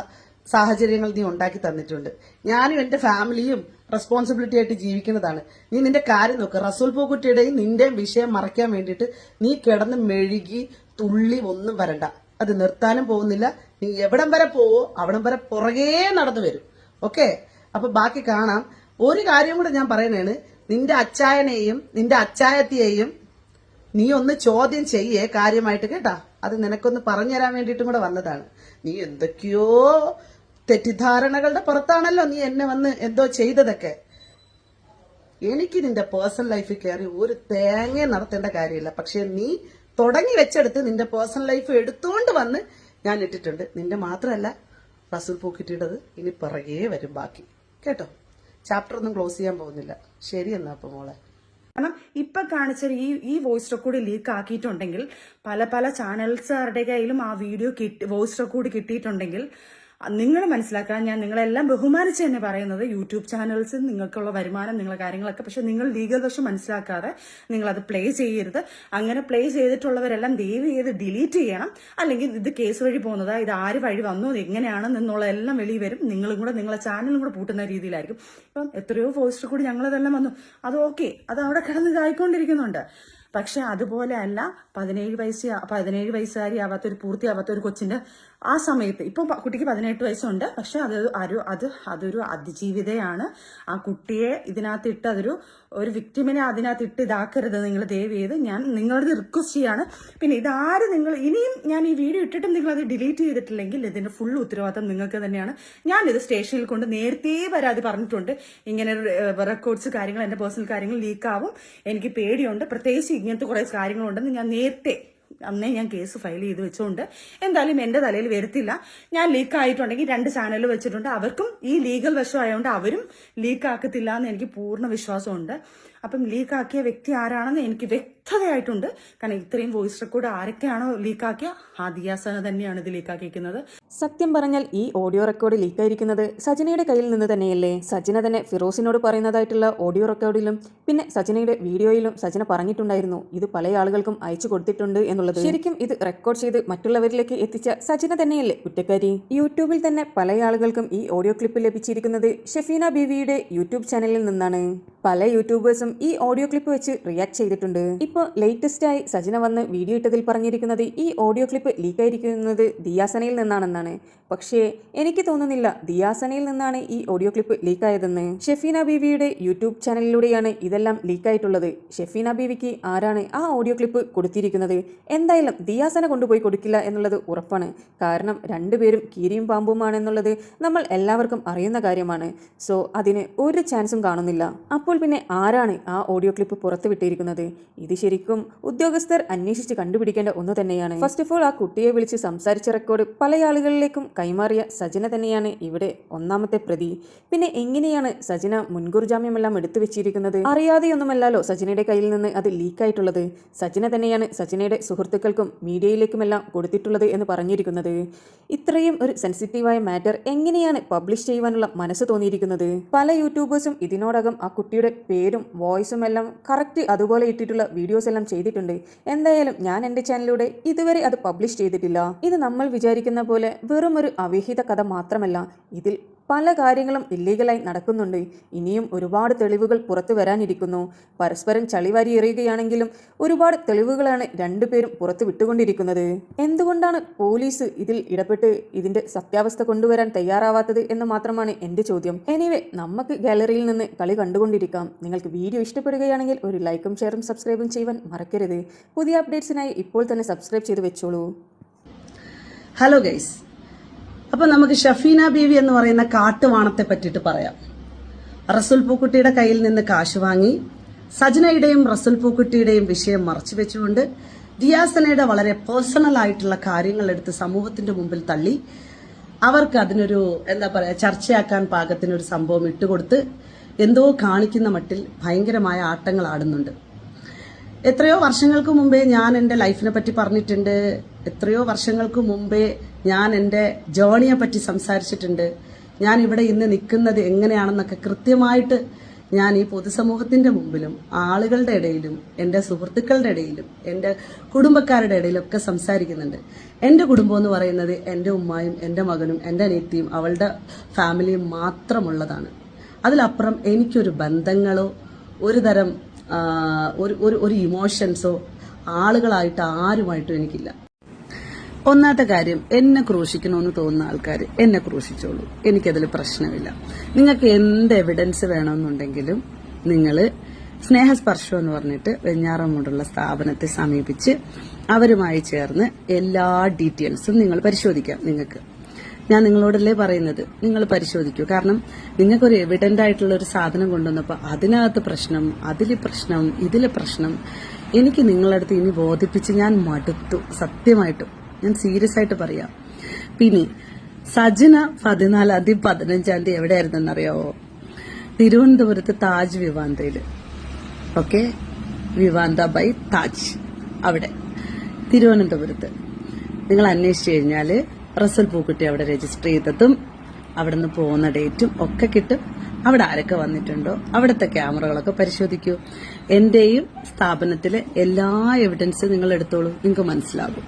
Speaker 1: സാഹചര്യങ്ങൾ നീ ഉണ്ടാക്കി തന്നിട്ടുണ്ട്. ഞാനും എന്റെ ഫാമിലിയും റെസ്പോൺസിബിലിറ്റി ആയിട്ട് ജീവിക്കുന്നതാണ്. നീ നിന്റെ കാര്യം നോക്ക്. റസൂൽ പൂക്കുട്ടിയുടെയും നിന്റെയും വിഷയം മറയ്ക്കാൻ വേണ്ടിയിട്ട് നീ കിടന്ന് മെഴുകി തുള്ളി ഒന്നും വരണ്ട. അത് നിർത്താനും പോകുന്നില്ല. നീ എവിടം വരെ പോവോ അവിടം വരെ പുറകേ നടന്നു വരും. ഓക്കെ? അപ്പൊ ബാക്കി കാണാം. ഒരു കാര്യം കൂടെ ഞാൻ പറയണേണ്, നിന്റെ അച്ചായനെയും നിന്റെ അച്ചായത്തിയെയും നീ ഒന്ന് ചോദ്യം ചെയ്യേ കാര്യമായിട്ട്, കേട്ടാ? അത് നിനക്കൊന്ന് പറഞ്ഞുതരാൻ വേണ്ടിയിട്ടും കൂടെ വന്നതാണ്. നീ എന്തൊക്കെയോ തെറ്റിദ്ധാരണകളുടെ പുറത്താണല്ലോ നീ എന്നെ വന്ന് എന്തോ ചെയ്തതൊക്കെ. എനിക്ക് നിന്റെ പേഴ്സണൽ ലൈഫിൽ കയറി ഒരു തേങ്ങ നടത്തേണ്ട കാര്യമില്ല. പക്ഷെ നീ തുടങ്ങി വെച്ചെടുത്ത് നിന്റെ പേഴ്സണൽ ലൈഫ് എടുത്തുകൊണ്ട് വന്ന് ഞാൻ ഇട്ടിട്ടുണ്ട്. നിന്റെ മാത്രമല്ല റസൂൽ പൂക്കിട്ടിട്ടത് ഇനി പിറകേ വരും ബാക്കി, കേട്ടോ? ചാപ്റ്റർ ഒന്നും ക്ലോസ് ചെയ്യാൻ പോകുന്നില്ല. ശരി എന്നാ അപ്പൊ മോളെ.
Speaker 2: കാരണം ഇപ്പൊ കാണിച്ച ഈ വോയിസ് റെക്കോർഡ് ലീക്ക് ആക്കിയിട്ടുണ്ടെങ്കിൽ പല ചാനൽസുകാരുടെ കയ്യിലും ആ വീഡിയോ വോയിസ് റെക്കോർഡ് കിട്ടിയിട്ടുണ്ടെങ്കിൽ നിങ്ങൾ മനസ്സിലാക്കാൻ ഞാൻ നിങ്ങളെല്ലാം ബഹുമാനിച്ച് തന്നെ പറയുന്നത് യൂട്യൂബ് ചാനൽസ് നിങ്ങൾക്കുള്ള വരുമാനം നിങ്ങളെ കാര്യങ്ങളൊക്കെ, പക്ഷെ നിങ്ങൾ ലീഗൽ വശം മനസ്സിലാക്കാതെ നിങ്ങൾ അത് പ്ലേ ചെയ്യരുത്. അങ്ങനെ പ്ലേ ചെയ്തിട്ടുള്ളവരെല്ലാം ദയവ് ചെയ്ത് ഡിലീറ്റ് ചെയ്യണം. അല്ലെങ്കിൽ ഇത് കേസ് വഴി പോകുന്നതാ, ഇത് ആര് വഴി വന്നു, ഇത് എങ്ങനെയാണെന്നുള്ള എല്ലാം വെളി വരും. നിങ്ങളും കൂടെ നിങ്ങളെ ചാനലും കൂടെ പൂട്ടുന്ന രീതിയിലായിരിക്കും. ഇപ്പം എത്രയോ പോസ്റ്റർ കൂടി ഞങ്ങളതെല്ലാം വന്നു, അത് ഓക്കെ, അത് അവിടെ കിടന്ന് ഇതായിക്കൊണ്ടിരിക്കുന്നുണ്ട്. പക്ഷെ അതുപോലെ അല്ല 17 വയസ്സുകാരി ആവാത്ത ഒരു പൂർത്തിയാവാത്ത ഒരു കൊച്ചിന്റെ ആ സമയത്ത്, ഇപ്പൊ കുട്ടിക്ക് 18 വയസ്സുണ്ട്, പക്ഷെ അതൊരു അതിജീവിതയാണ്. ആ കുട്ടിയെ ഇതിനകത്തിട്ട് ഒരു വിക്ടിമിനെ അതിനകത്തിട്ട് ഇതാക്കരുത് നിങ്ങൾ ദയവ് ചെയ്ത്. ഞാൻ നിങ്ങളോട് റിക്വസ്റ്റ് ചെയ്യാണ്. പിന്നെ ഇതാര് നിങ്ങൾ ഇനിയും ഞാൻ ഈ വീഡിയോ ഇട്ടിട്ടും നിങ്ങൾ അത് ഡിലീറ്റ് ചെയ്തിട്ടില്ലെങ്കിൽ ഇതിന്റെ ഫുൾ ഉത്തരവാദിത്തം നിങ്ങൾക്ക് തന്നെയാണ്. ഞാനിത് സ്റ്റേഷനിൽ കൊണ്ട് നേരത്തെ പരാതി പറഞ്ഞിട്ടുണ്ട്. ഇങ്ങനെ റെക്കോർഡ്സ് കാര്യങ്ങൾ, എന്റെ പേഴ്സണൽ കാര്യങ്ങൾ ലീക്ക് ആവും, എനിക്ക് പേടിയുണ്ട്, പ്രത്യേകിച്ച് ഇങ്ങനത്തെ കുറെ കാര്യങ്ങളുണ്ടെന്ന് ഞാൻ നേരത്തെ അന്നേ ഞാൻ കേസ് ഫയൽ ചെയ്ത് വെച്ചുകൊണ്ട് എന്തായാലും എന്റെ തലയിൽ വരുത്തില്ല. ഞാൻ ലീക്ക് ആയിട്ടുണ്ടെങ്കിൽ 2 ചാനൽ വെച്ചിട്ടുണ്ട്, അവർക്കും ഈ ലീഗൽ വശം ആയതുകൊണ്ട് അവരും ലീക്ക് ആക്കത്തില്ല എന്ന് എനിക്ക് പൂർണ്ണ വിശ്വാസമുണ്ട്. അപ്പം ലീക്ക് ആക്കിയ വ്യക്തി ആരാണെന്ന് എനിക്ക് വ്യക്തതയായിട്ടുണ്ട്. കാരണം ഇത്രയും വോയിസ് റെക്കോർഡ് ആരൊക്കെയാണോ ലീക്കാക്കിയ ആ ദിയാസന തന്നെയാണ് ഇത് ലീക്കാക്കിയിരിക്കുന്നത്.
Speaker 5: സത്യം പറഞ്ഞാൽ ഈ ഓഡിയോ റെക്കോർഡ് ലീക്കായിരിക്കുന്നത് സജനയുടെ കയ്യിൽ നിന്ന് തന്നെയല്ലേ? സജന തന്നെ ഫിറോസിനോട് പറയുന്നതായിട്ടുള്ള ഓഡിയോ റെക്കോർഡിലും പിന്നെ സജനയുടെ വീഡിയോയിലും സജന പറഞ്ഞിട്ടുണ്ടായിരുന്നു ഇത് പല ആളുകൾക്കും അയച്ചു കൊടുത്തിട്ടുണ്ട് എന്നുള്ളത്. ശരിക്കും ഇത് റെക്കോർഡ് ചെയ്ത് മറ്റുള്ളവരിലേക്ക് എത്തിച്ച സജന തന്നെയല്ലേ കുറ്റക്കാരി? യൂട്യൂബിൽ തന്നെ പല ആളുകൾക്കും ഈ ഓഡിയോ ക്ലിപ്പ് ലഭിച്ചിരിക്കുന്നത് ഷെഫീന ബീവിയുടെ യൂട്യൂബ് ചാനലിൽ നിന്നാണ്. പല യൂട്യൂബേഴ്സും ഈ ഓഡിയോ ക്ലിപ്പ് വെച്ച് റിയാക്ട് ചെയ്തിട്ടുണ്ട്. ഇപ്പോൾ ലേറ്റസ്റ്റ് ആയി സജന വന്ന് വീഡിയോ ഇട്ടതിൽ പറഞ്ഞിരിക്കുന്നത് ഈ ഓഡിയോ ക്ലിപ്പ് ലീക്കായിരിക്കുന്നത് ദിയാസനയിൽ നിന്നാണെന്നാണ്. പക്ഷേ എനിക്ക് തോന്നുന്നില്ല ദിയാസനയിൽ നിന്നാണ് ഈ ഓഡിയോ ക്ലിപ്പ് ലീക്കായതെന്ന്. ഷെഫീന ബീവിയുടെ യൂട്യൂബ് ചാനലിലൂടെയാണ് ഇതെല്ലാം ലീക്കായിട്ടുള്ളത്. ഷെഫീന ബീവിക്ക് ആരാണ് ആ ഓഡിയോ ക്ലിപ്പ് കൊടുത്തിരിക്കുന്നത്? എന്തായാലും ദിയാസന കൊണ്ടുപോയി കൊടുക്കില്ല എന്നുള്ളത് ഉറപ്പാണ്. കാരണം രണ്ടുപേരും കീരിയും പാമ്പുമാണെന്നുള്ളത് നമ്മൾ എല്ലാവർക്കും അറിയുന്ന കാര്യമാണ്. സോ അതിന് ഒരു ചാൻസും കാണുന്നില്ല. അപ്പോൾ പിന്നെ ആരാണ് ആ ഓഡിയോ ക്ലിപ്പ് പുറത്തുവിട്ടിരിക്കുന്നത്? ഇത് ശരിക്കും ഉദ്യോഗസ്ഥർ അന്വേഷിച്ച് കണ്ടുപിടിക്കേണ്ട ഒന്ന് തന്നെയാണ്. ഫസ്റ്റ് ഓഫ് ഓൾ ആ കുട്ടിയെ വിളിച്ച് സംസാരിച്ച റെക്കോർഡ് പല ആളുകളിലേക്കും കൈമാറിയ സജന തന്നെയാണ് ഇവിടെ ഒന്നാമത്തെ പ്രതി. പിന്നെ എങ്ങനെയാണ് സജന മുൻകൂർ ജാമ്യമെല്ലാം എടുത്തു വെച്ചിരിക്കുന്നത്? അറിയാതെയൊന്നുമല്ലല്ലോ സജനയുടെ കയ്യിൽ നിന്ന് അത് ലീക്കായിട്ടുള്ളത്. സജന തന്നെയാണ് സജനയുടെ സുഹൃത്തുക്കൾക്കും മീഡിയയിലേക്കുമെല്ലാം കൊടുത്തിട്ടുള്ളത് എന്ന് പറഞ്ഞിരിക്കുന്നത്. ഇത്രയും ഒരു സെൻസിറ്റീവായ മാറ്റർ എങ്ങനെയാണ് പബ്ലിഷ് ചെയ്യുവാനുള്ള മനസ്സ് തോന്നിയിരിക്കുന്നത്? പല യൂട്യൂബേഴ്സും ഇതിനോടകം ആ കുട്ടിയുടെ പേരും വോയിസും എല്ലാം കറക്റ്റ് അതുപോലെ ഇട്ടിട്ടുള്ള വീഡിയോസ് എല്ലാം ചെയ്തിട്ടുണ്ട്. എന്തായാലും ഞാൻ എൻ്റെ ചാനലിലൂടെ ഇതുവരെ അത് പബ്ലിഷ് ചെയ്തിട്ടില്ല. ഇത് നമ്മൾ വിചാരിക്കുന്ന പോലെ വെറും ഒരു അവിഹിത കഥ മാത്രമല്ല, ഇതിൽ പല കാര്യങ്ങളും ഇല്ലീഗലായി നടക്കുന്നുണ്ട്. ഇനിയും ഒരുപാട് തെളിവുകൾ പുറത്തു വരാനിരിക്കുന്നു. പരസ്പരം ചളിവാരി എറിയുകയാണെങ്കിലും ഒരുപാട് തെളിവുകളാണ് രണ്ടുപേരും പുറത്തു വിട്ടുകൊണ്ടിരിക്കുന്നത്. എന്തുകൊണ്ടാണ് പോലീസ് ഇതിൽ ഇടപെട്ട് ഇതിന്റെ സത്യാവസ്ഥ കൊണ്ടുവരാൻ തയ്യാറാവാത്തത് എന്ന് മാത്രമാണ് എൻ്റെ ചോദ്യം. എനിവേ, നമുക്ക് ഗാലറിയിൽ നിന്ന് കളി കണ്ടുകൊണ്ടിരിക്കാം. നിങ്ങൾക്ക് വീഡിയോ ഇഷ്ടപ്പെടുകയാണെങ്കിൽ ഒരു ലൈക്കും ഷെയറും സബ്സ്ക്രൈബും ചെയ്യുവാൻ മറക്കരുത്. പുതിയ അപ്ഡേറ്റ്സിനായി ഇപ്പോൾ തന്നെ സബ്സ്ക്രൈബ് ചെയ്ത് വെച്ചോളൂ.
Speaker 1: ഹലോ ഗൈസ്, അപ്പൊ നമുക്ക് ഷഫീന ബീവി എന്ന് പറയുന്ന കാട്ടുവാണത്തെ പറ്റിയിട്ട് പറയാം. റസുൽ പൂക്കുട്ടിയുടെ കയ്യിൽ നിന്ന് കാശ് വാങ്ങി സജനയുടെയും റസുൽ പൂക്കുട്ടിയുടെയും വിഷയം മറച്ചു വെച്ചുകൊണ്ട് ദിയാസനയുടെ വളരെ പേഴ്സണൽ ആയിട്ടുള്ള കാര്യങ്ങൾ എടുത്ത് സമൂഹത്തിന്റെ മുമ്പിൽ തള്ളി അവർക്ക് അതിനൊരു ചർച്ചയാക്കാൻ പാകത്തിനൊരു സംഭവം ഇട്ടുകൊടുത്ത് എന്തോ കാണിക്കുന്ന മട്ടിൽ ഭയങ്കരമായ ആട്ടങ്ങൾ ആടുന്നുണ്ട്. എത്രയോ വർഷങ്ങൾക്ക് മുമ്പേ ഞാൻ എൻ്റെ ലൈഫിനെ പറ്റി പറഞ്ഞിട്ടുണ്ട്. എത്രയോ വർഷങ്ങൾക്ക് മുമ്പേ ഞാൻ എൻ്റെ ജേണിയെ പറ്റി സംസാരിച്ചിട്ടുണ്ട്. ഞാൻ ഇവിടെ ഇന്ന് നിൽക്കുന്നത് എങ്ങനെയാണെന്നൊക്കെ കൃത്യമായിട്ട് ഞാൻ ഈ പൊതുസമൂഹത്തിന്റെ മുമ്പിലും ആളുകളുടെ ഇടയിലും എൻ്റെ സുഹൃത്തുക്കളുടെ ഇടയിലും എൻ്റെ കുടുംബക്കാരുടെ ഇടയിലൊക്കെ സംസാരിക്കുന്നുണ്ട്. എൻ്റെ കുടുംബം എന്ന് പറയുന്നത് എൻ്റെ ഉമ്മായും എൻ്റെ മകനും എൻ്റെ അനിയത്തിയും അവളുടെ ഫാമിലിയും മാത്രമുള്ളതാണ്. അതിലപ്പുറം എനിക്കൊരു ബന്ധങ്ങളോ ഒരു തരം ഒരു ഇമോഷൻസോ ആളുകളായിട്ട് ആരുമായിട്ടും എനിക്കില്ല. ഒന്നാമത്തെ കാര്യം, എന്നെ ക്രൂശിക്കണമെന്ന് തോന്നുന്ന ആൾക്കാർ എന്നെ ക്രൂശിച്ചോളൂ, എനിക്കതിൽ പ്രശ്നമില്ല. നിങ്ങൾക്ക് എന്ത് എവിഡൻസ് വേണമെന്നുണ്ടെങ്കിലും നിങ്ങൾ സ്നേഹസ്പർശം എന്ന് പറഞ്ഞിട്ട് വെഞ്ഞാറമൂടുള്ള സ്ഥാപനത്തെ സമീപിച്ച് അവരുമായി ചേർന്ന് എല്ലാ ഡീറ്റെയിൽസും നിങ്ങൾ പരിശോധിക്കാം. നിങ്ങൾക്ക് ഞാൻ നിങ്ങളോടല്ലേ പറയുന്നത്, നിങ്ങൾ പരിശോധിക്കൂ. കാരണം നിങ്ങൾക്കൊരു എവിഡന്റ് ആയിട്ടുള്ള ഒരു സാധനം കൊണ്ടുവന്നപ്പോൾ അതിനകത്ത് പ്രശ്നം, അതിൽ പ്രശ്നം, ഇതില് പ്രശ്നം. എനിക്ക് നിങ്ങളടുത്ത് ഇനി ബോധിപ്പിച്ച് ഞാൻ മടുത്തു. സത്യമായിട്ടും ഞാൻ സീരിയസ് ആയിട്ട് പറയാം. പിന്നെ സജന 14-ാം തീയതി 15-ാം തീയതി എവിടെയായിരുന്നെന്നറിയാവോ? തിരുവനന്തപുരത്ത് താജ് വിവാന്തയില്. ഓക്കെ, വിവാന്ത ബൈ താജ്, അവിടെ തിരുവനന്തപുരത്ത്. നിങ്ങൾ അന്വേഷിച്ചു കഴിഞ്ഞാൽ റസൽ പൂക്കുട്ടി അവിടെ രജിസ്റ്റർ ചെയ്തതും അവിടെ നിന്ന് പോകുന്ന ഡേറ്റും ഒക്കെ കിട്ടും. അവിടെ ആരൊക്കെ വന്നിട്ടുണ്ടോ അവിടുത്തെ ക്യാമറകളൊക്കെ പരിശോധിക്കൂ. എന്റെയും സ്ഥാപനത്തിലെ എല്ലാ എവിഡൻസും നിങ്ങൾ എടുത്തോളൂ, നിങ്ങൾക്ക് മനസ്സിലാകും.